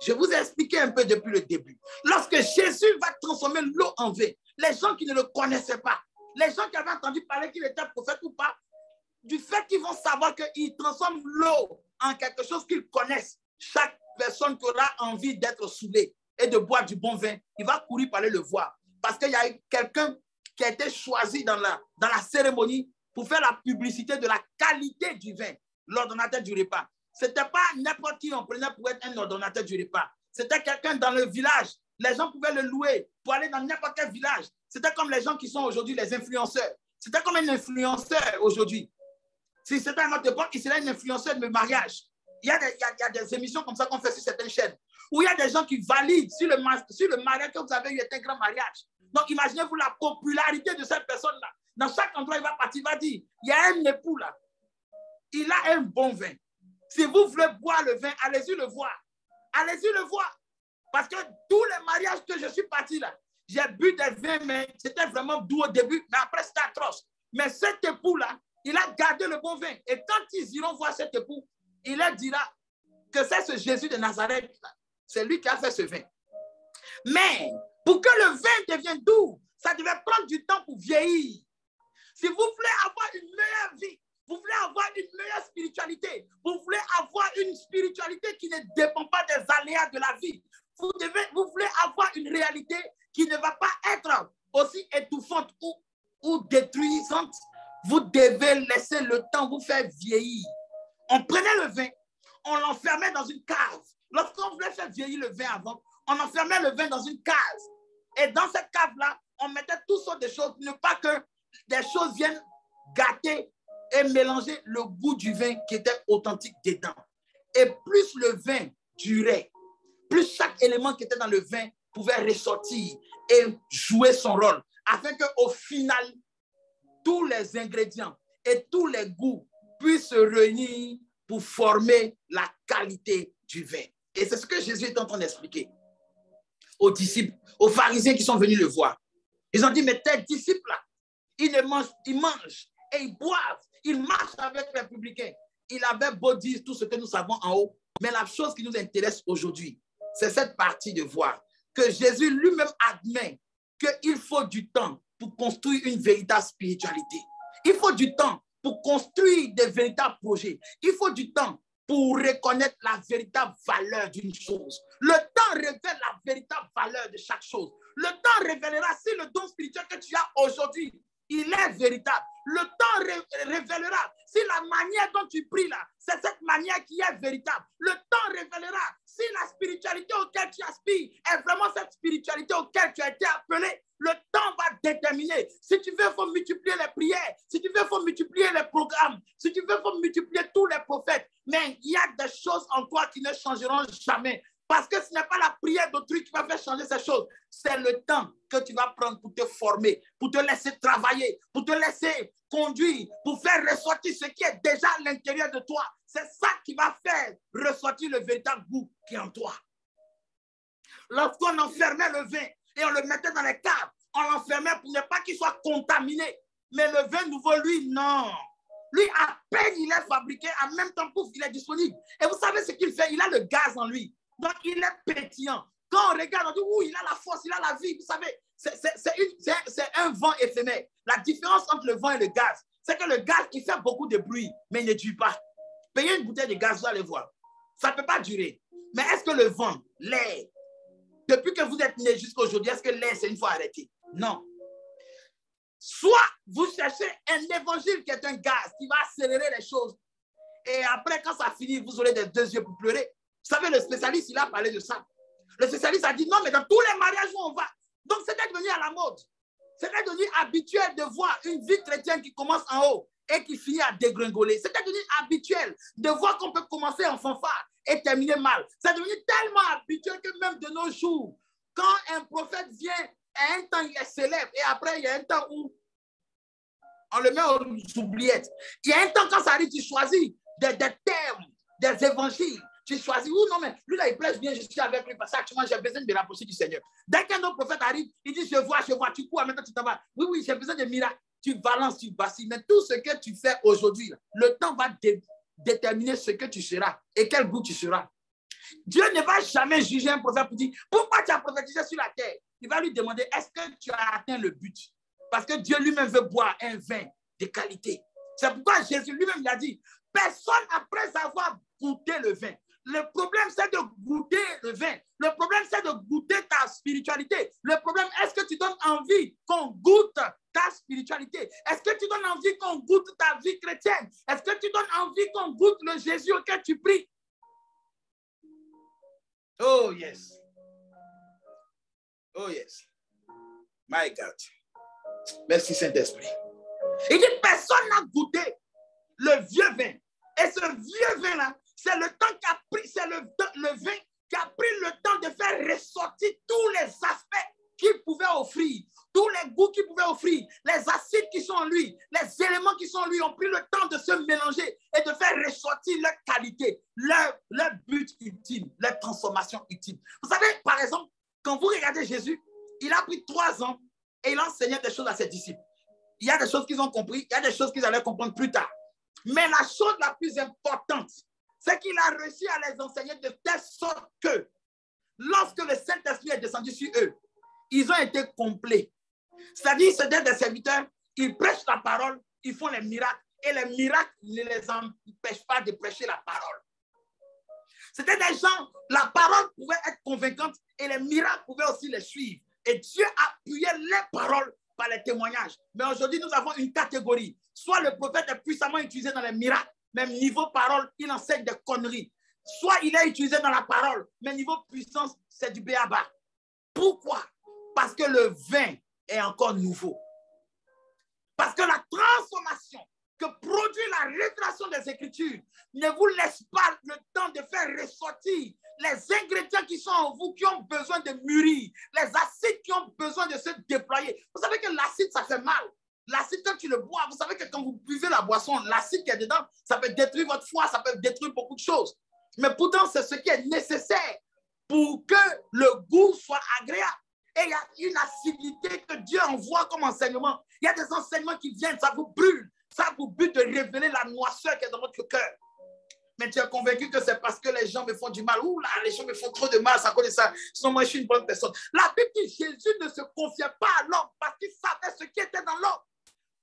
A: Je vous ai expliqué un peu depuis le début. Lorsque Jésus va transformer l'eau en vin, les gens qui ne le connaissaient pas, les gens qui avaient entendu parler qu'il était prophète ou pas, du fait qu'ils vont savoir qu'il transforme l'eau en quelque chose qu'ils connaissent, chaque personne qui aura envie d'être saoulée et de boire du bon vin, il va courir pour aller le voir. Parce qu'il y a quelqu'un qui a été choisi dans la cérémonie pour faire la publicité de la qualité du vin, l'ordonnateur du repas. Ce n'était pas n'importe qui on prenait pour être un ordonnateur du repas. C'était quelqu'un dans le village. Les gens pouvaient le louer pour aller dans n'importe quel village. C'était comme les gens qui sont aujourd'hui les influenceurs. C'était comme un influenceur aujourd'hui. Si c'était à notre époque, il serait un influenceur de mariage. Il y a des émissions comme ça qu'on fait sur certaines chaînes, où il y a des gens qui valident si le mariage que vous avez eu est un grand mariage. Donc, imaginez-vous la popularité de cette personne-là. Dans chaque endroit, il va partir, il va dire, il y a un époux là, il a un bon vin. Si vous voulez boire le vin, allez-y le voir. Allez-y le voir. Parce que tous les mariages que je suis parti là, j'ai bu des vins, mais c'était vraiment doux au début, mais après c'était atroce. Mais cet époux-là, il a gardé le bon vin. Et quand ils iront voir cet époux, il leur dira que c'est ce Jésus de Nazareth, c'est lui qui a fait ce vin. Mais pour que le vin devienne doux, ça devait prendre du temps pour vieillir. Si vous voulez avoir une meilleure vie, vous voulez avoir une meilleure spiritualité, vous voulez avoir une spiritualité qui ne dépend pas des aléas de la vie, vous voulez avoir une réalité qui ne va pas être aussi étouffante ou détruisante, vous devez laisser le temps vous faire vieillir. On prenait le vin, on l'enfermait dans une cave. Lorsqu'on voulait faire vieillir le vin avant, on enfermait le vin dans une cave. Et dans cette cave-là, on mettait toutes sortes de choses, ne pas que des choses viennent gâter et mélanger le goût du vin qui était authentique dedans. Et plus le vin durait, plus chaque élément qui était dans le vin pouvait ressortir et jouer son rôle, afin qu'au final, tous les ingrédients et tous les goûts puissent se réunir pour former la qualité du vin. Et c'est ce que Jésus est en train d'expliquer aux disciples, aux pharisiens qui sont venus le voir. Ils ont dit, mais tes disciples-là, ils mangent et ils boivent, ils marchent avec les publicains. Il avait beau dire tout ce que nous savons en haut, mais la chose qui nous intéresse aujourd'hui, c'est cette partie de voir que Jésus lui-même admet qu'il faut du temps pour construire une véritable spiritualité. Il faut du temps pour construire des véritables projets. Il faut du temps pour reconnaître la véritable valeur d'une chose. Le temps révèle la véritable valeur de chaque chose. Le temps révélera si le don spirituel que tu as aujourd'hui, il est véritable. Le temps révélera si la manière dont tu pries là, c'est cette manière qui est véritable. Le temps révélera si la spiritualité auquel tu aspires est vraiment cette spiritualité auquel tu as été appelé. Le temps va déterminer. Si tu veux, il faut multiplier les prières. Si tu veux, il faut multiplier les programmes. Si tu veux, il faut multiplier tous les prophètes. Mais il y a des choses en toi qui ne changeront jamais. Parce que ce n'est pas la prière d'autrui qui va faire changer ces choses. C'est le temps que tu vas prendre pour te former, pour te laisser travailler, pour te laisser conduire, pour faire ressortir ce qui est déjà à l'intérieur de toi. C'est ça qui va faire ressortir le véritable goût qui est en toi. Lorsqu'on enfermait le vin et on le mettait dans les caves, on l'enfermait pour ne pas qu'il soit contaminé. Mais le vin nouveau, lui, non. Lui, à peine il est fabriqué, en même temps, pouf, il est disponible. Et vous savez ce qu'il fait? Il a le gaz en lui. Donc, il est pétillant. Quand on regarde, on dit, ouh, il a la force, il a la vie. Vous savez, c'est un vent éphémère. La différence entre le vent et le gaz, c'est que le gaz, il fait beaucoup de bruit, mais il ne dure pas. Payez une bouteille de gaz, vous allez voir. Ça ne peut pas durer. Mais est-ce que le vent, l'air, depuis que vous êtes né jusqu'à aujourd'hui, est-ce que l'air, c'est une fois arrêté? Non. Soit vous cherchez un évangile qui est un gaz, qui va accélérer les choses. Et après, quand ça finit, vous aurez des deux yeux pour pleurer. Vous savez, le spécialiste, il a parlé de ça. Le spécialiste a dit non, mais dans tous les mariages où on va. Donc, c'était devenu à la mode. C'était devenu habituel de voir une vie chrétienne qui commence en haut et qui finit à dégringoler. C'était devenu habituel de voir qu'on peut commencer en fanfare et terminer mal. C'est devenu tellement habituel que même de nos jours, quand un prophète vient, à un temps, il est célèbre et après, il y a un temps où on le met aux oubliettes. Il y a un temps, quand ça arrive, tu choisis des termes, des évangiles. Tu choisis, ou non, mais lui là, il prêche bien, je suis avec lui parce que actuellement, j'ai besoin de rapprocher du Seigneur. Dès qu'un autre prophète arrive, il dit, je vois, tu cours, maintenant tu t'en vas. Oui, oui, j'ai besoin de miracles. Tu balances, tu vacilles. Mais tout ce que tu fais aujourd'hui, le temps va déterminer ce que tu seras et quel goût tu seras. Dieu ne va jamais juger un prophète pour dire, pourquoi tu as prophétisé sur la terre? Il va lui demander, est-ce que tu as atteint le but? Parce que Dieu lui-même veut boire un vin de qualité. C'est pourquoi Jésus lui-même l'a dit, personne après avoir goûté le vin. Le problème, c'est de goûter le vin. Le problème, c'est de goûter ta spiritualité. Le problème, est-ce que tu donnes envie qu'on goûte ta spiritualité? Est-ce que tu donnes envie qu'on goûte ta vie chrétienne? Est-ce que tu donnes envie qu'on goûte le Jésus auquel tu pries? Oh, yes. Oh, yes. My God. Merci, Saint-Esprit. Il dit, personne n'a goûté le vieux vin. Et ce vieux vin-là, c'est le temps qu'a pris, c'est le vin qui a pris le temps de faire ressortir tous les aspects qu'il pouvait offrir, tous les goûts qu'il pouvait offrir, les acides qui sont en lui, les éléments qui sont en lui ont pris le temps de se mélanger et de faire ressortir leur qualité, leur but ultime, leur transformation ultime. Vous savez, par exemple, quand vous regardez Jésus, il a pris 3 ans et il enseignait des choses à ses disciples. Il y a des choses qu'ils ont compris, il y a des choses qu'ils allaient comprendre plus tard. Mais la chose la plus importante, c'est qu'il a réussi à les enseigner de telle sorte que lorsque le Saint-Esprit est descendu sur eux, ils ont été complets. C'est-à-dire, c'était des serviteurs, ils prêchent la parole, ils font les miracles, et les miracles ne les empêchent pas de prêcher la parole. C'était des gens, la parole pouvait être convaincante et les miracles pouvaient aussi les suivre. Et Dieu appuyait les paroles par les témoignages. Mais aujourd'hui, nous avons une catégorie. Soit le prophète est puissamment utilisé dans les miracles, même niveau parole, il enseigne des conneries. Soit il est utilisé dans la parole, mais niveau puissance, c'est du béaba. Pourquoi? Parce que le vin est encore nouveau. Parce que la transformation que produit la révélation des Écritures ne vous laisse pas le temps de faire ressortir les ingrédients qui sont en vous, qui ont besoin de mûrir, les acides qui ont besoin de se déployer. Vous savez que l'acide, ça fait mal. L'acide, quand tu le bois, vous savez que quand vous buvez la boisson, l'acide qui est dedans, ça peut détruire votre foie, ça peut détruire beaucoup de choses. Mais pourtant, c'est ce qui est nécessaire pour que le goût soit agréable. Et il y a une acidité que Dieu envoie comme enseignement. Il y a des enseignements qui viennent, ça vous brûle. Ça a pour but de révéler la noirceur qui est dans votre cœur. Mais tu es convaincu que c'est parce que les gens me font du mal. Ouh là, les gens me font trop de mal, ça connaît ça. Sinon, moi, je suis une bonne personne. La Bible dit Jésus ne se confiait pas à l'homme parce qu'il savait ce qui était dans l'homme.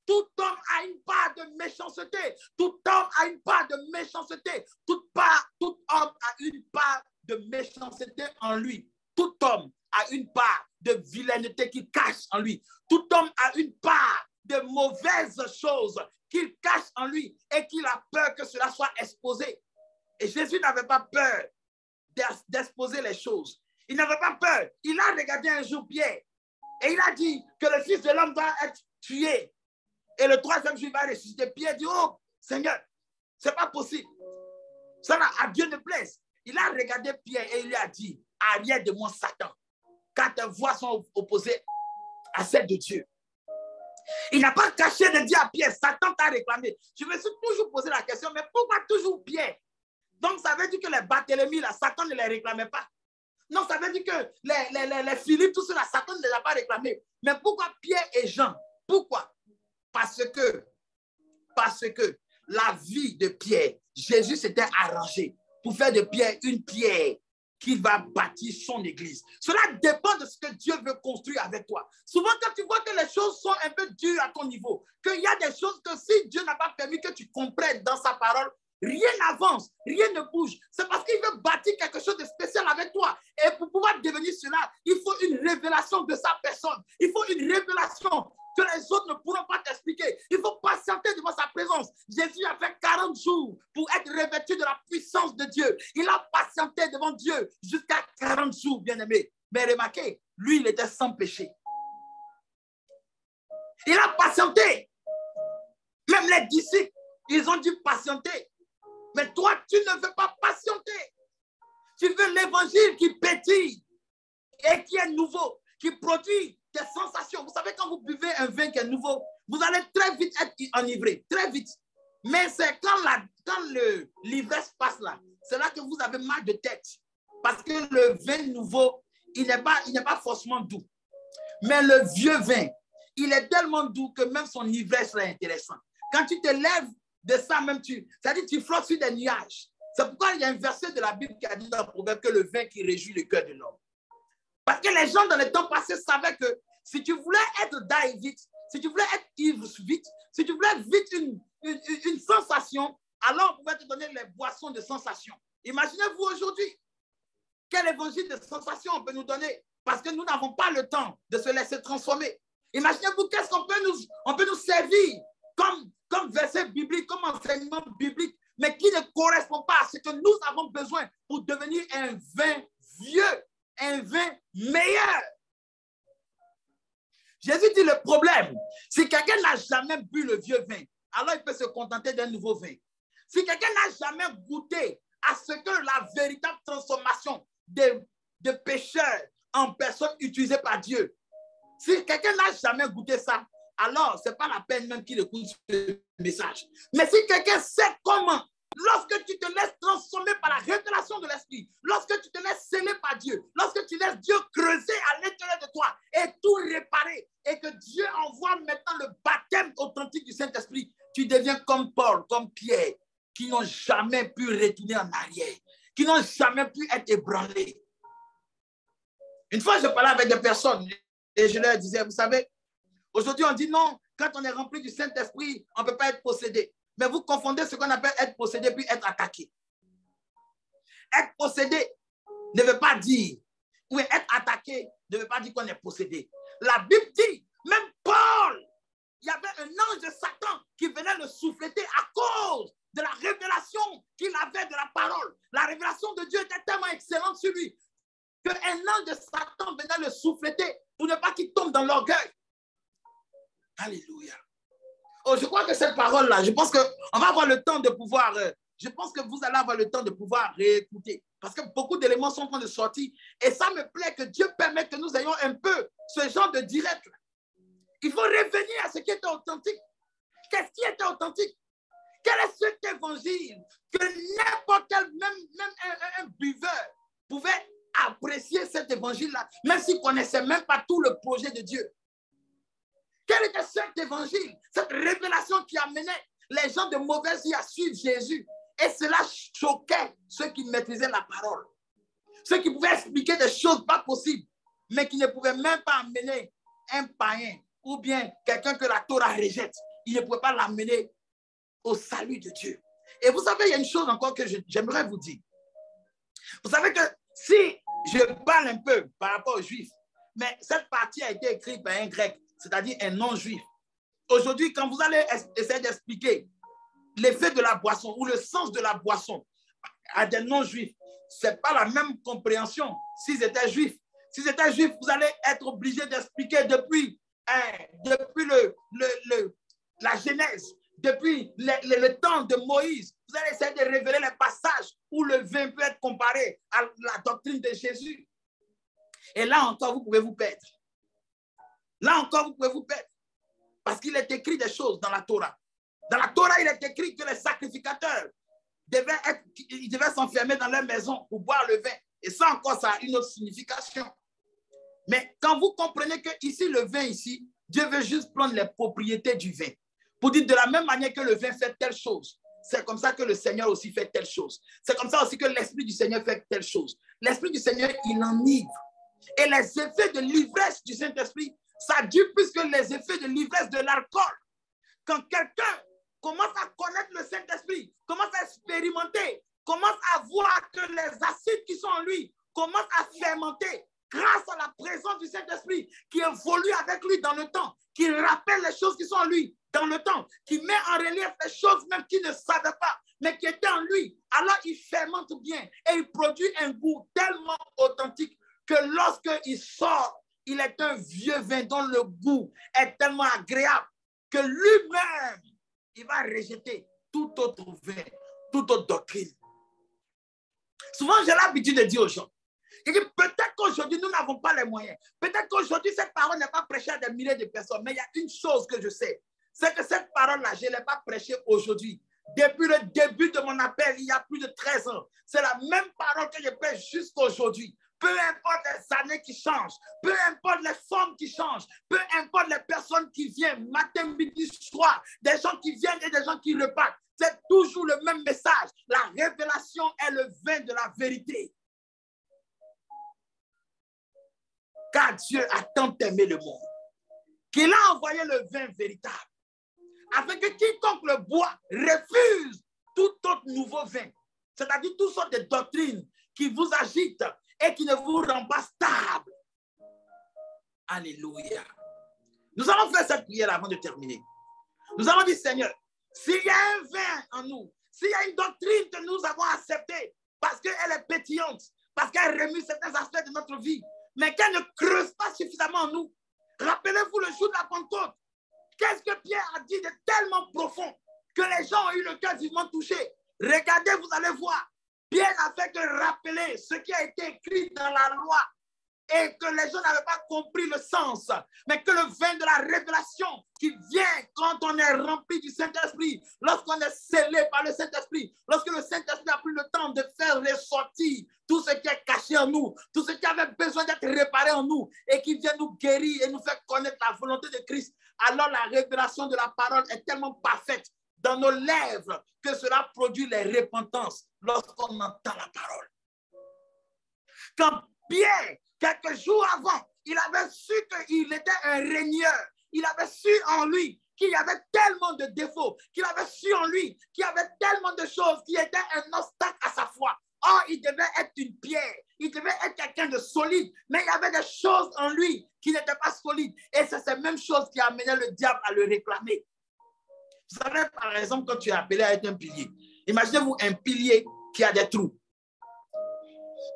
A: Tout homme a une part de méchanceté. Tout homme a une part de méchanceté. Tout homme a une part de méchanceté en lui. Tout homme a une part de vilaineté qu'il cache en lui. Tout homme a une part de mauvaises choses qu'il cache en lui et qu'il a peur que cela soit exposé. Et Jésus n'avait pas peur d'exposer les choses. Il n'avait pas peur. Il a regardé un jour Pierre et il a dit que le Fils de l'homme va être tué. Et le troisième jour, il va ressusciter. Pierre dit, oh Seigneur, c'est pas possible. Ça à Dieu ne plaise. Il a regardé Pierre et il lui a dit, arrière de moi Satan, car tes voies sont opposées à celles de Dieu. Il n'a pas caché de dire à Pierre, Satan t'a réclamé. Je me suis toujours posé la question, mais pourquoi toujours Pierre? Donc ça veut dire que les Barthélemy, là, Satan ne les réclamait pas. Non, ça veut dire que les Philippe, tout cela, Satan ne les a pas réclamés. Mais pourquoi Pierre et Jean? Pourquoi? Parce que la vie de Pierre, Jésus s'était arrangé pour faire de Pierre une pierre qui va bâtir son église. Cela dépend de ce que Dieu veut construire avec toi. Souvent, quand tu vois que les choses sont un peu dures à ton niveau, qu'il y a des choses que si Dieu n'a pas permis que tu comprennes dans sa parole, rien n'avance, rien ne bouge. C'est parce qu'il veut bâtir quelque chose de spécial avec toi. Et pour pouvoir devenir cela, il faut une révélation de sa personne. Il faut une révélation que les autres ne pourront pas t'expliquer. Il faut patienter devant sa présence. Jésus a fait 40 jours pour être revêtu de la puissance de Dieu. Il a patienté devant Dieu jusqu'à 40 jours, bien-aimé. Mais remarquez, lui, il était sans péché. Il a patienté. Même les disciples, ils ont dû patienter. Mais toi, tu ne veux pas patienter. Tu veux l'évangile qui pétille et qui est nouveau, qui produit des sensations. Vous savez, quand vous buvez un vin qui est nouveau, vous allez très vite être enivré, très vite. Mais c'est quand l'ivresse passe là, c'est là que vous avez mal de tête. Parce que le vin nouveau, il n'est pas forcément doux. Mais le vieux vin, il est tellement doux que même son ivresse est intéressante. Quand tu te lèves de ça même, c'est-à-dire tu flottes sur des nuages. C'est pourquoi il y a un verset de la Bible qui a dit dans le proverbe que le vin qui réjouit le cœur de l'homme. Parce que les gens dans le temps passé savaient que si tu voulais être die vite, si tu voulais être ivre vite, si tu voulais vite une sensation, alors on pouvait te donner les boissons de sensation. Imaginez-vous aujourd'hui, quel évangile de sensation on peut nous donner parce que nous n'avons pas le temps de se laisser transformer. Imaginez-vous qu'est-ce qu'on peut nous servir comme verset biblique, comme enseignement biblique, mais qui ne correspond pas à ce que nous avons besoin pour devenir un vin vieux, un vin meilleur. Jésus dit le problème, si quelqu'un n'a jamais bu le vieux vin, alors il peut se contenter d'un nouveau vin. Si quelqu'un n'a jamais goûté à ce que la véritable transformation de pécheurs en personnes utilisées par Dieu, si quelqu'un n'a jamais goûté ça, alors ce n'est pas la peine même qu'il écoute ce message. Mais si quelqu'un sait comment, lorsque tu te laisses transformer par la révélation de l'Esprit, lorsque tu te laisses sceller par Dieu, lorsque tu laisses Dieu creuser à l'intérieur de toi et tout réparer, et que Dieu envoie maintenant le baptême authentique du Saint-Esprit, tu deviens comme Paul, comme Pierre, qui n'ont jamais pu retourner en arrière, qui n'ont jamais pu être ébranlés. Une fois, je parlais avec des personnes et je leur disais, vous savez, aujourd'hui, on dit non, quand on est rempli du Saint-Esprit, on ne peut pas être possédé. Mais vous confondez ce qu'on appelle être possédé puis être attaqué. Être possédé ne veut pas dire, ou être attaqué ne veut pas dire qu'on est possédé. La Bible dit, même Paul, il y avait un ange de Satan qui venait le souffleter à cause de la révélation qu'il avait de la parole. La révélation de Dieu était tellement excellente sur lui qu'un ange de Satan venait le souffleter pour ne pas qu'il tombe dans l'orgueil. Alléluia. Oh, je crois que cette parole-là, je pense qu'on va avoir le temps de pouvoir, je pense que vous allez avoir le temps de pouvoir réécouter. Parce que beaucoup d'éléments sont en train de sortir. Et ça me plaît que Dieu permette que nous ayons un peu ce genre de direct. Il faut revenir à ce qui était authentique. Qu'est-ce qui était authentique? Quel est cet évangile que n'importe quel, même un buveur pouvait apprécier cet évangile-là, même s'il ne connaissait même pas tout le projet de Dieu? Quel était cet évangile, cette révélation qui amenait les gens de mauvaise vie à suivre Jésus? Et cela choquait ceux qui maîtrisaient la parole. Ceux qui pouvaient expliquer des choses pas possibles, mais qui ne pouvaient même pas amener un païen ou bien quelqu'un que la Torah rejette. Ils ne pouvaient pas l'amener au salut de Dieu. Et vous savez, il y a une chose encore que j'aimerais vous dire. Vous savez que si je parle un peu par rapport aux Juifs, mais cette partie a été écrite par un Grec, c'est-à-dire un non-Juif. Aujourd'hui, quand vous allez essayer d'expliquer l'effet de la boisson ou le sens de la boisson à des non-Juifs, ce n'est pas la même compréhension s'ils étaient Juifs. S'ils étaient Juifs, vous allez être obligé d'expliquer depuis la Genèse, depuis le temps de Moïse. Vous allez essayer de révéler les passages où le vin peut être comparé à la doctrine de Jésus. Et là encore, vous pouvez vous perdre. Là encore, vous pouvez vous perdre. Parce qu'il est écrit des choses dans la Torah. Dans la Torah, il est écrit que les sacrificateurs devaient s'enfermer dans leur maison pour boire le vin. Et ça encore, ça a une autre signification. Mais quand vous comprenez que ici, le vin ici, Dieu veut juste prendre les propriétés du vin. Pour dire de la même manière que le vin fait telle chose, c'est comme ça que le Seigneur aussi fait telle chose. C'est comme ça aussi que l'Esprit du Seigneur fait telle chose. L'Esprit du Seigneur, il enivre. Et les effets de l'ivresse du Saint-Esprit, ça dure plus que les effets de l'ivresse de l'alcool. Quand quelqu'un commence à connaître le Saint-Esprit, commence à expérimenter, commence à voir que les acides qui sont en lui commencent à fermenter grâce à la présence du Saint-Esprit qui évolue avec lui dans le temps, qui rappelle les choses qui sont en lui dans le temps, qui met en relief les choses même qu'il ne savait pas, mais qui étaient en lui. Alors il fermente bien et il produit un goût tellement authentique que lorsqu'il sort, il est un vieux vin dont le goût est tellement agréable que lui-même, il va rejeter tout autre vin, toute autre doctrine. Souvent, j'ai l'habitude de dire aux gens, peut-être qu'aujourd'hui, nous n'avons pas les moyens. Peut-être qu'aujourd'hui, cette parole n'est pas prêchée à des milliers de personnes. Mais il y a une chose que je sais, c'est que cette parole-là, je ne l'ai pas prêchée aujourd'hui. Depuis le début de mon appel, il y a plus de 13 ans, c'est la même parole que je prêche jusqu'à aujourd'hui. Peu importe les années qui changent, peu importe les formes qui changent, peu importe les personnes qui viennent, matin, midi, soir, des gens qui viennent et des gens qui repartent, c'est toujours le même message. La révélation est le vin de la vérité. Car Dieu a tant aimé le monde qu'il a envoyé le vin véritable, afin que quiconque le boit refuse tout autre nouveau vin, c'est-à-dire toutes sortes de doctrines qui vous agitent et qui ne vous rendent pas stable. Alléluia. Nous allons faire cette prière avant de terminer. Nous allons dire, Seigneur, s'il y a un vin en nous, s'il y a une doctrine que nous avons acceptée parce qu'elle est pétillante, parce qu'elle remue certains aspects de notre vie, mais qu'elle ne creuse pas suffisamment en nous. Rappelez-vous le jour de la Pentecôte. Qu'est-ce que Pierre a dit de tellement profond que les gens ont eu le cœur vivement touché? Regardez, vous allez voir. Pierre n'a fait que rappeler ce qui a été écrit dans la loi et que les gens n'avaient pas compris le sens, mais que le vin de la révélation qui vient quand on est rempli du Saint-Esprit, lorsqu'on est scellé par le Saint-Esprit, lorsque le Saint-Esprit a pris le temps de faire ressortir tout ce qui est caché en nous, tout ce qui avait besoin d'être réparé en nous et qui vient nous guérir et nous faire connaître la volonté de Christ, alors la révélation de la parole est tellement parfaite dans nos lèvres que cela produit les repentances lorsqu'on entend la parole. Quand Pierre, quelques jours avant, il avait su qu'il était un régneur. Il avait su en lui qu'il y avait tellement de défauts, qu'il avait su en lui qu'il y avait tellement de choses qui étaient un obstacle à sa foi. Or, il devait être une pierre, il devait être quelqu'un de solide, mais il y avait des choses en lui qui n'étaient pas solides. Et c'est ces mêmes choses qui amenaient le diable à le réclamer. Vous savez, par exemple, quand tu es appelé à être un pilier, imaginez-vous un pilier qui a des trous.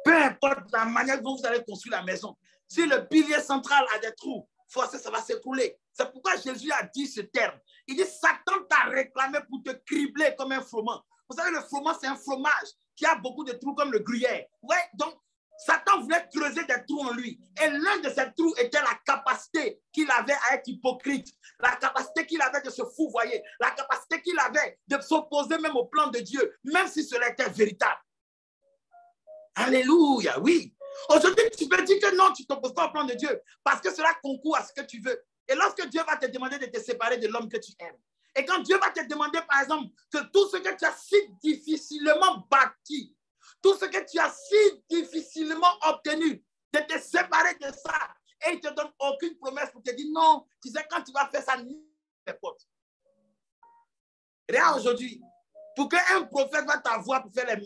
A: Peu importe la manière dont vous allez construire la maison, si le pilier central a des trous, forcément, ça va s'écrouler. C'est pourquoi Jésus a dit ce terme. Il dit, Satan t'a réclamé pour te cribler comme un froment. Vous savez, le froment, c'est un fromage qui a beaucoup de trous comme le gruyère. Ouais, donc, Satan voulait creuser des trous en lui. Et l'un de ces trous était la capacité qu'il avait à être hypocrite, la capacité qu'il avait de se fouvoyer, la capacité qu'il avait de s'opposer même au plan de Dieu, même si cela était véritable. Alléluia, oui. Aujourd'hui, tu peux dire que non, tu ne t'opposes pas au plan de Dieu parce que cela concourt à ce que tu veux. Et lorsque Dieu va te demander de te séparer de l'homme que tu aimes, et quand Dieu va te demander, par exemple, que tout ce que tu as si difficilement bâti, tout ce que tu as si difficilement obtenu, de te séparer de ça, et il ne te donne aucune promesse pour te dire non, tu sais, quand tu vas faire ça, n'importe. Regarde aujourd'hui, pour qu'un prophète va t'avoir pour faire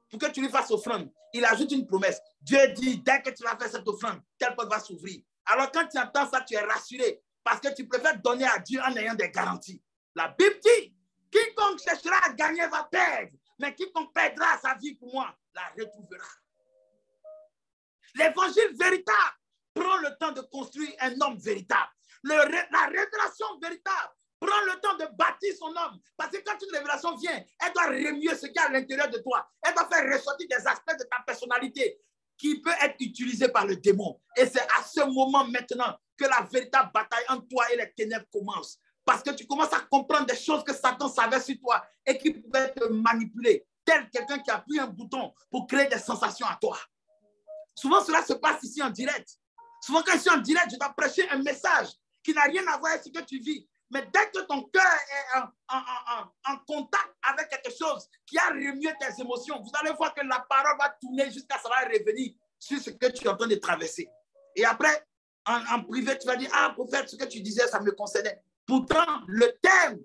A: pour que tu lui fasses offrande, il ajoute une promesse. Dieu dit, dès que tu vas faire cette offrande, telle porte va s'ouvrir. Alors quand tu entends ça, tu es rassuré parce que tu préfères donner à Dieu en ayant des garanties. La Bible dit, quiconque cherchera à gagner va perdre, mais quiconque perdra sa vie pour moi, la retrouvera. L'évangile véritable prend le temps de construire un homme véritable. La révélation véritable prend le temps de bâtir son homme. Parce que quand une révélation vient, elle doit remuer ce qu'il y a à l'intérieur de toi. Elle doit faire ressortir des aspects de ta personnalité qui peut être utilisé par le démon. Et c'est à ce moment maintenant que la véritable bataille entre toi et les ténèbres commence. Parce que tu commences à comprendre des choses que Satan savait sur toi et qui pouvaient te manipuler. Tel quelqu'un qui appuie un bouton pour créer des sensations à toi. Souvent, cela se passe ici en direct. Souvent, quand je suis en direct, je dois prêcher un message qui n'a rien à voir avec ce que tu vis. Mais dès que ton cœur est en contact avec quelque chose qui a remué tes émotions, vous allez voir que la parole va tourner jusqu'à ce que ça va revenir sur ce que tu es en train de traverser. Et après, en privé, tu vas dire, ah, prophète, ce que tu disais, ça me concernait. Pourtant, le thème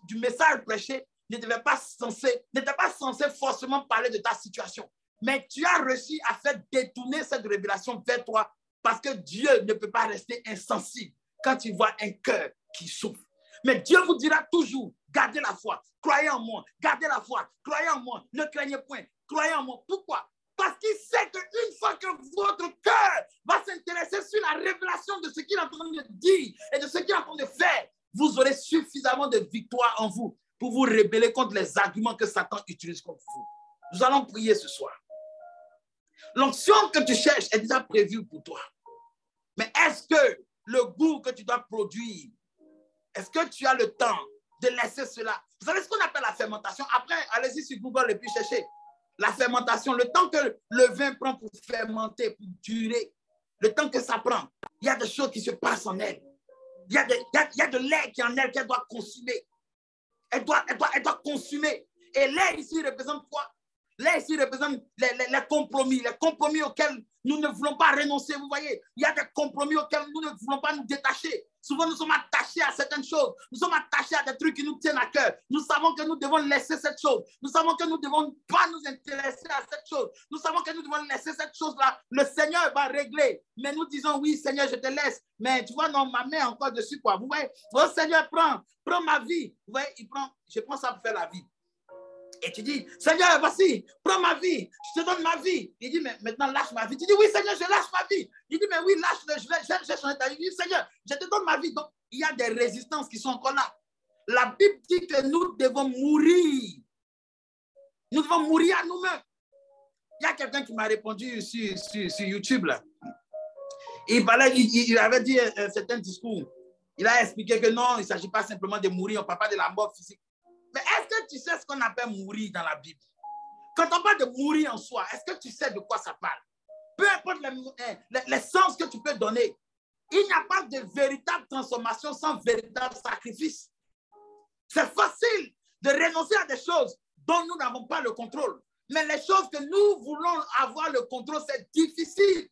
A: du message prêché n'était pas censé forcément parler de ta situation. Mais tu as réussi à faire détourner cette révélation vers toi parce que Dieu ne peut pas rester insensible quand il voit un cœur qui souffre. Mais Dieu vous dira toujours, gardez la foi, croyez en moi, gardez la foi, croyez en moi, ne craignez point, croyez en moi. Pourquoi? Parce qu'il sait qu'une fois que votre cœur va s'intéresser sur la révélation de ce qu'il est en train de dire et de ce qu'il est en train de faire, vous aurez suffisamment de victoire en vous pour vous rebeller contre les arguments que Satan utilise contre vous. Nous allons prier ce soir. L'onction que tu cherches est déjà prévue pour toi. Mais est-ce que le goût que tu dois produire, est-ce que tu as le temps de laisser cela? Vous savez ce qu'on appelle la fermentation? Après, allez-y sur Google et puis cherchez. La fermentation, le temps que le vin prend pour fermenter, pour durer, le temps que ça prend, il y a des choses qui se passent en elle. Il y a de l'air qui est en elle qu'elle doit consumer. Elle doit consumer. Et l'air ici représente quoi? L'air ici représente les compromis auxquels nous ne voulons pas renoncer. Vous voyez, il y a des compromis auxquels nous ne voulons pas nous détacher. Souvent, nous sommes attachés à certaines choses. Nous sommes attachés à des trucs qui nous tiennent à cœur. Nous savons que nous devons laisser cette chose. Nous savons que nous ne devons pas nous intéresser à cette chose. Nous savons que nous devons laisser cette chose-là. Le Seigneur va régler. Mais nous disons, oui, Seigneur, je te laisse. Mais tu vois, non, ma main encore dessus, quoi. Vous voyez, oh Seigneur, prends ma vie. Vous voyez, je prends ça pour faire la vie. Et tu dis, Seigneur, voici, prends ma vie, je te donne ma vie. Il dit, mais maintenant lâche ma vie. Tu dis, oui, Seigneur, je lâche ma vie. Il dit, mais oui, lâche-le, j'ai changé ta vie. Il dit, Seigneur, je te donne ma vie. Donc, il y a des résistances qui sont encore là. La Bible dit que nous devons mourir. Nous devons mourir à nous-mêmes. Il y a quelqu'un qui m'a répondu sur YouTube, là. Il avait dit un certain discours. Il a expliqué que non, il ne s'agit pas simplement de mourir, on ne parle pas de la mort physique. Mais est-ce que tu sais ce qu'on appelle mourir dans la Bible? Quand on parle de mourir en soi, est-ce que tu sais de quoi ça parle? Peu importe les sens que tu peux donner, il n'y a pas de véritable transformation sans véritable sacrifice. C'est facile de renoncer à des choses dont nous n'avons pas le contrôle. Mais les choses que nous voulons avoir le contrôle, c'est difficile.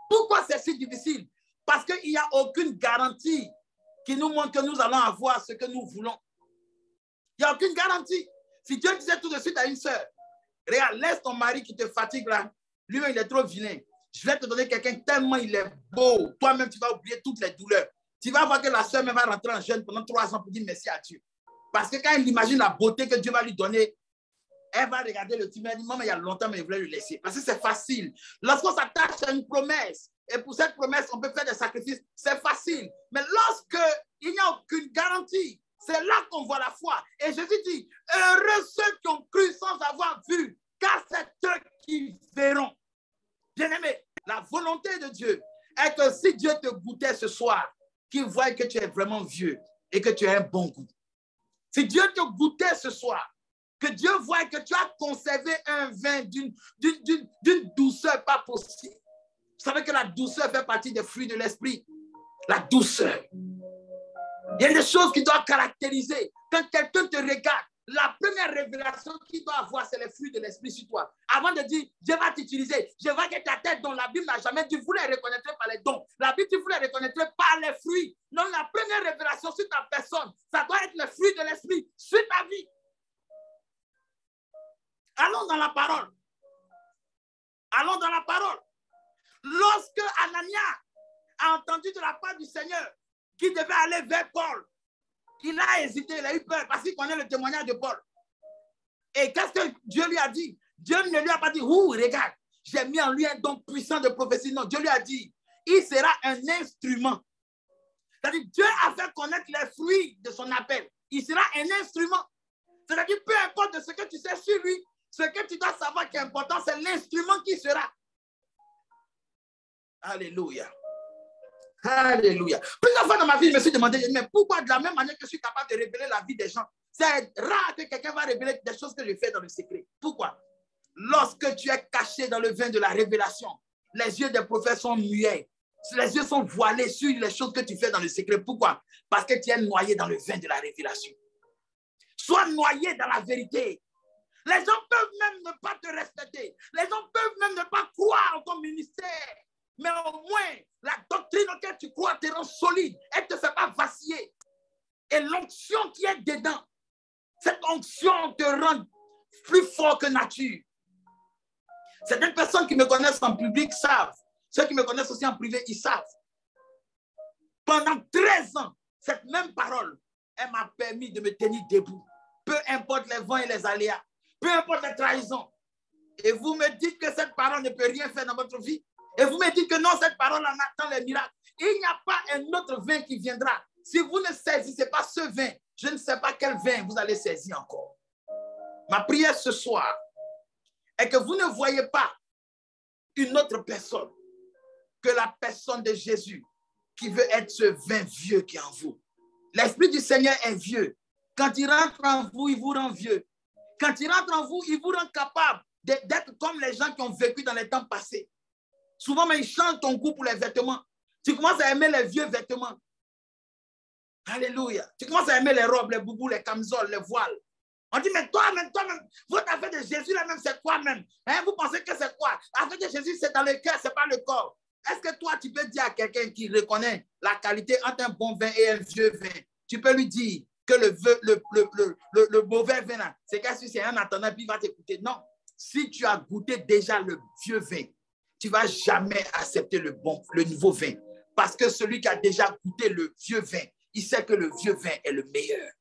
A: Pourquoi c'est si difficile? Parce qu'il n'y a aucune garantie qui nous montre que nous allons avoir ce que nous voulons. Il n'y a aucune garantie. Si Dieu disait tout de suite à une sœur, regarde, laisse ton mari qui te fatigue là, lui-même il est trop vilain. Je vais te donner quelqu'un tellement il est beau. Toi-même, tu vas oublier toutes les douleurs. Tu vas voir que la sœur même va rentrer en jeûne pendant 3 ans pour dire merci à Dieu. Parce que quand elle imagine la beauté que Dieu va lui donner, elle va regarder le type et elle dit, maman, il y a longtemps, mais je voulais le laisser. Parce que c'est facile. Lorsqu'on s'attache à une promesse, et pour cette promesse, on peut faire des sacrifices, c'est facile. Mais lorsqu'il n'y a aucune garantie, c'est là qu'on voit la foi. Et Jésus dit, heureux ceux qui ont cru sans avoir vu, car c'est eux qui verront. Bien-aimé, la volonté de Dieu est que si Dieu te goûtait ce soir, qu'il voie que tu es vraiment vieux et que tu as un bon goût. Si Dieu te goûtait ce soir, que Dieu voie que tu as conservé un vin d'une douceur pas possible. Vous savez que la douceur fait partie des fruits de l'esprit. La douceur. Il y a des choses qui doivent caractériser. Quand quelqu'un te regarde, la première révélation qu'il doit avoir, c'est les fruits de l'esprit sur toi. Avant de dire, Dieu va t'utiliser, je vais que ta tête dont la Bible n'a jamais dit, vous les reconnaîtrez par les dons. La Bible dit, vous les reconnaîtrez par les fruits. Donc, la première révélation sur ta personne, ça doit être le fruit de l'esprit sur ta vie. Allons dans la parole. Allons dans la parole. Lorsque Anania a entendu de la part du Seigneur qu'il devait aller vers Paul, il a hésité, il a eu peur parce qu'il connaît le témoignage de Paul. Et qu'est-ce que Dieu lui a dit? Dieu ne lui a pas dit, regarde, j'ai mis en lui un don puissant de prophétie. Non, Dieu lui a dit, il sera un instrument. C'est-à-dire, Dieu a fait connaître les fruits de son appel. Il sera un instrument. C'est-à-dire, peu importe de ce que tu sais sur lui, ce que tu dois savoir qui est important, c'est l'instrument qui sera. Alléluia. Alléluia. Plusieurs fois dans ma vie, je me suis demandé, mais pourquoi de la même manière que je suis capable de révéler la vie des gens, c'est rare que quelqu'un va révéler des choses que je fais dans le secret. Pourquoi? Lorsque tu es caché dans le vin de la révélation, les yeux des prophètes sont muets. Les yeux sont voilés sur les choses que tu fais dans le secret. Pourquoi? Parce que tu es noyé dans le vin de la révélation. Sois noyé dans la vérité. Les gens peuvent même ne pas te respecter. Les gens peuvent même ne pas croire en ton ministère. Mais au moins, la doctrine auquel tu crois te rend solide. Elle ne te fait pas vaciller. Et l'onction qui est dedans, cette onction te rend plus fort que nature. Certaines personnes qui me connaissent en public savent. Ceux qui me connaissent aussi en privé, ils savent. Pendant 13 ans, cette même parole, elle m'a permis de me tenir debout. Peu importe les vents et les aléas. Peu importe les trahisons. Et vous me dites que cette parole ne peut rien faire dans votre vie. Et vous me dites que non, cette parole en attend les miracles. Il n'y a pas un autre vin qui viendra. Si vous ne saisissez pas ce vin, je ne sais pas quel vin vous allez saisir encore. Ma prière ce soir est que vous ne voyez pas une autre personne que la personne de Jésus qui veut être ce vin vieux qui est en vous. L'Esprit du Seigneur est vieux. Quand il rentre en vous, il vous rend vieux. Quand il rentre en vous, il vous rend capable d'être comme les gens qui ont vécu dans les temps passés. Souvent, mais ils changent ton goût pour les vêtements. Tu commences à aimer les vieux vêtements. Alléluia. Tu commences à aimer les robes, les boubous, les camisoles, les voiles. On dit, mais toi-même, votre affaire de Jésus, là-même, c'est toi-même. Hein? Vous pensez que c'est quoi? L'affaire de Jésus, c'est dans le cœur, ce n'est pas le corps. Est-ce que toi, tu peux dire à quelqu'un qui reconnaît la qualité entre un bon vin et un vieux vin, tu peux lui dire que le mauvais vin, là, c'est qu'à si c'est un attendant, puis il va t'écouter. Non. Si tu as goûté déjà le vieux vin, tu ne vas jamais accepter le nouveau vin. Parce que celui qui a déjà goûté le vieux vin, il sait que le vieux vin est le meilleur.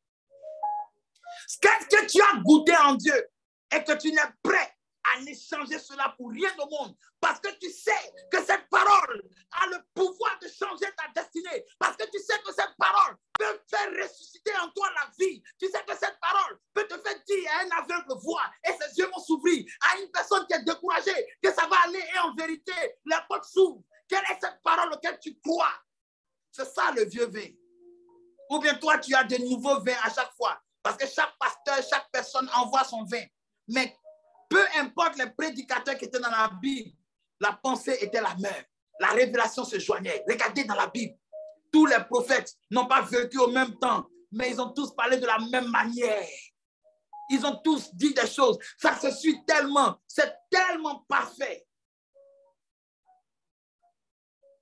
A: Qu'est-ce que tu as goûté en Dieu et que tu n'es prêt à échanger cela pour rien au monde? Parce que tu sais que cette parole a le pouvoir de changer ta destinée. Parce que tu sais que cette parole peut faire ressusciter en toi la vie. Tu sais que cette parole peut te faire dire à un aveugle voir et ses yeux vont s'ouvrir. À une personne qui est découragée que ça va aller et en vérité, la porte s'ouvre. Quelle est cette parole auquel tu crois? C'est ça le vieux vin. Ou bien toi, tu as de nouveaux vins à chaque fois. Parce que chaque pasteur, chaque personne envoie son vin. Mais peu importe les prédicateurs qui étaient dans la Bible, la pensée était la même. La révélation se joignait. Regardez dans la Bible. Tous les prophètes n'ont pas vécu au même temps, mais ils ont tous parlé de la même manière. Ils ont tous dit des choses. Ça se suit tellement. C'est tellement parfait.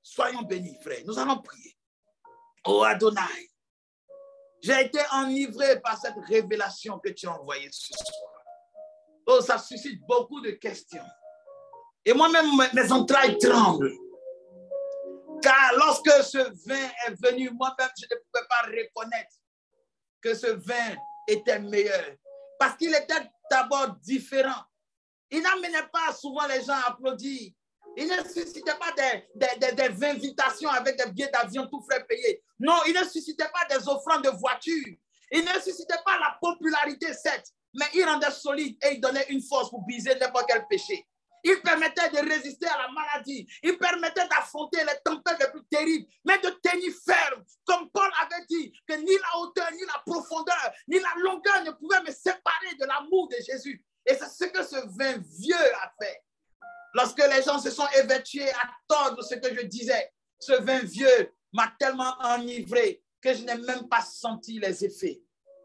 A: Soyons bénis, frères. Nous allons prier. Oh Adonai. J'ai été enivré par cette révélation que tu as envoyée ce soir. Oh, ça suscite beaucoup de questions. Et moi-même, mes entrailles tremblent. Car lorsque ce vin est venu, moi-même, je ne pouvais pas reconnaître que ce vin était meilleur. Parce qu'il était d'abord différent. Il n'amenait pas souvent les gens à applaudir. Il ne suscitait pas des invitations avec des billets d'avion tout frais payés. Non, il ne suscitait pas des offrandes de voitures. Il ne suscitait pas la popularité, certes, mais il rendait solide et il donnait une force pour briser n'importe quel péché. Il permettait de résister à la maladie. Il permettait d'affronter les tempêtes les plus terribles, mais de tenir ferme. Comme Paul avait dit, que ni la hauteur, ni la profondeur, ni la longueur ne pouvaient me séparer de l'amour de Jésus. Et c'est ce que ce vin vieux a fait. Lorsque les gens se sont évertués à tordre ce que je disais, ce vin vieux m'a tellement enivré que je n'ai même pas senti les effets.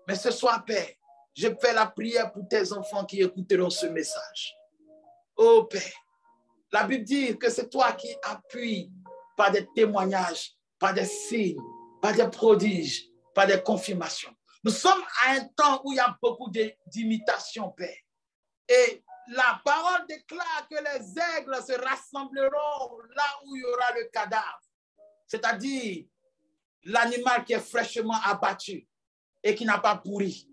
A: Mais ce soir, Père, je fais la prière pour tes enfants qui écouteront ce message. Oh Père, la Bible dit que c'est toi qui appuies par des témoignages, par des signes, par des prodiges, par des confirmations. Nous sommes à un temps où il y a beaucoup d'imitations, Père. Et la parole déclare que les aigles se rassembleront là où il y aura le cadavre. C'est-à-dire l'animal qui est fraîchement abattu et qui n'a pas pourri.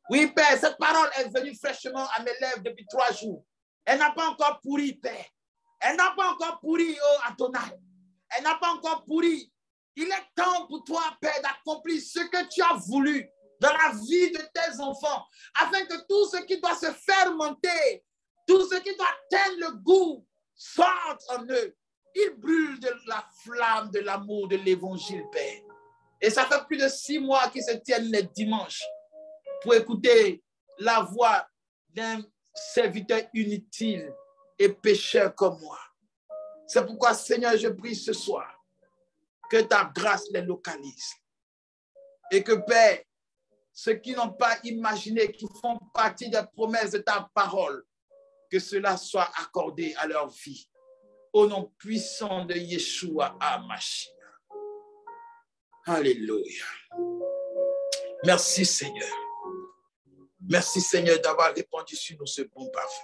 A: Oui, Père, cette parole est venue fraîchement à mes lèvres depuis 3 jours. Elle n'a pas encore pourri, Père. Elle n'a pas encore pourri, oh Adonai. Elle n'a pas encore pourri. Il est temps pour toi, Père, d'accomplir ce que tu as voulu dans la vie de tes enfants, afin que tout ce qui doit se fermenter, tout ce qui doit atteindre le goût, sorte en eux. Ils brûlent de la flamme de l'amour de l'évangile, Père. Et ça fait plus de 6 mois qu'ils se tiennent les dimanches pour écouter la voix d'un serviteur inutile et pécheur comme moi. C'est pourquoi, Seigneur, je prie ce soir que ta grâce les localise. Et que, Père, ceux qui n'ont pas imaginé, qui font partie des promesses de ta parole, que cela soit accordé à leur vie. Au nom puissant de Yeshua HaMashiach. Alléluia. Merci, Seigneur. Merci, Seigneur, d'avoir répandu sur nous ce bon parfum.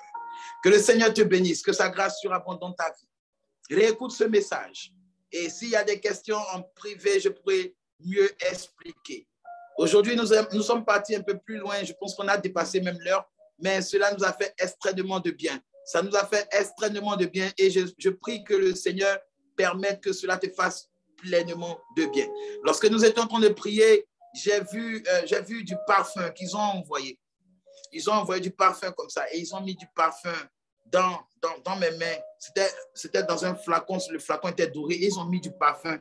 A: Que le Seigneur te bénisse, que sa grâce surabonde dans ta vie. Réécoute ce message. Et s'il y a des questions en privé, je pourrais mieux expliquer. Aujourd'hui, nous sommes partis un peu plus loin. Je pense qu'on a dépassé même l'heure, mais cela nous a fait extrêmement de bien. Ça nous a fait extrêmement de bien et je prie que le Seigneur permette que cela te fasse pleinement de bien. Lorsque nous étions en train de prier, j'ai vu du parfum qu'ils ont envoyé. Ils ont envoyé du parfum comme ça et ils ont mis du parfum dans mes mains. C'était dans un flacon, le flacon était doré et ils ont mis du parfum.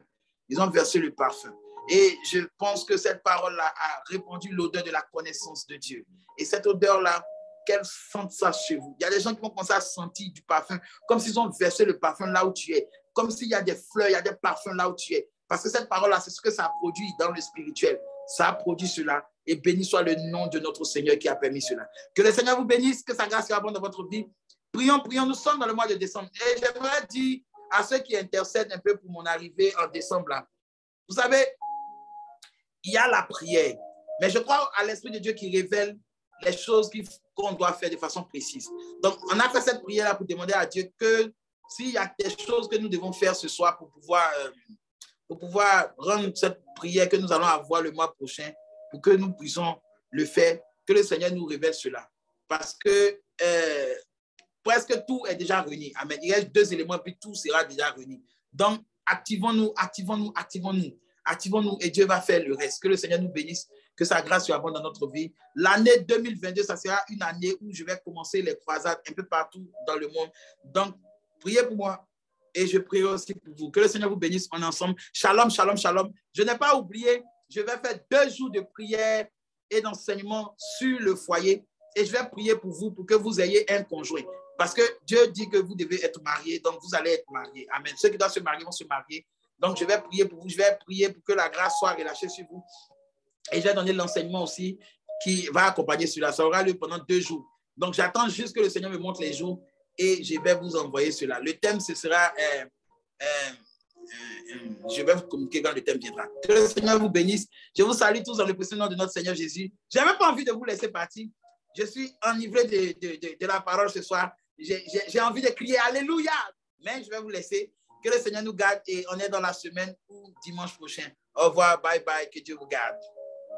A: Ils ont versé le parfum. Et je pense que cette parole-là a répandu l'odeur de la connaissance de Dieu. Et cette odeur-là, qu'elle sente ça chez vous. Il y a des gens qui vont commencer à sentir du parfum, comme s'ils ont versé le parfum là où tu es. Comme s'il y a des fleurs, il y a des parfums là où tu es. Parce que cette parole-là, c'est ce que ça a produit dans le spirituel. Ça a produit cela. Et béni soit le nom de notre Seigneur qui a permis cela. Que le Seigneur vous bénisse, que sa grâce soit abondante dans votre vie. Prions, prions. Nous sommes dans le mois de décembre. Et j'aimerais dire à ceux qui intercèdent un peu pour mon arrivée en décembre là. Vous savez, il y a la prière. Mais je crois à l'Esprit de Dieu qui révèle les choses qu'on doit faire de façon précise. Donc, on a fait cette prière-là pour demander à Dieu que s'il y a des choses que nous devons faire ce soir pour pouvoir rendre cette prière que nous allons avoir le mois prochain, pour que nous puissions le faire, que le Seigneur nous révèle cela. Parce que presque tout est déjà réuni. Amen. Il reste 2 éléments, puis tout sera déjà réuni. Donc, activons-nous et Dieu va faire le reste. Que le Seigneur nous bénisse, que sa grâce soit abondante dans notre vie. L'année 2022, ça sera une année où je vais commencer les croisades un peu partout dans le monde. Donc, priez pour moi et je prie aussi pour vous. Que le Seigneur vous bénisse en ensemble. Shalom, shalom, shalom. Je n'ai pas oublié, je vais faire 2 jours de prière et d'enseignement sur le foyer et je vais prier pour vous pour que vous ayez un conjoint. Parce que Dieu dit que vous devez être mariés, donc vous allez être mariés. Amen. Ceux qui doivent se marier vont se marier. Donc, je vais prier pour vous. Je vais prier pour que la grâce soit relâchée sur vous. Et je vais donner l'enseignement aussi qui va accompagner cela. Ça aura lieu pendant 2 jours. Donc, j'attends juste que le Seigneur me montre les jours et je vais vous envoyer cela. Le thème, ce sera... je vais vous communiquer quand le thème viendra. Que le Seigneur vous bénisse. Je vous salue tous dans le précieux nom de notre Seigneur Jésus. Je n'ai même pas envie de vous laisser partir. Je suis enivré de la parole ce soir. J'ai envie de crier Alléluia. Mais je vais vous laisser. Que le Seigneur nous garde et on est dans la semaine ou dimanche prochain. Au revoir, bye bye, que Dieu vous garde.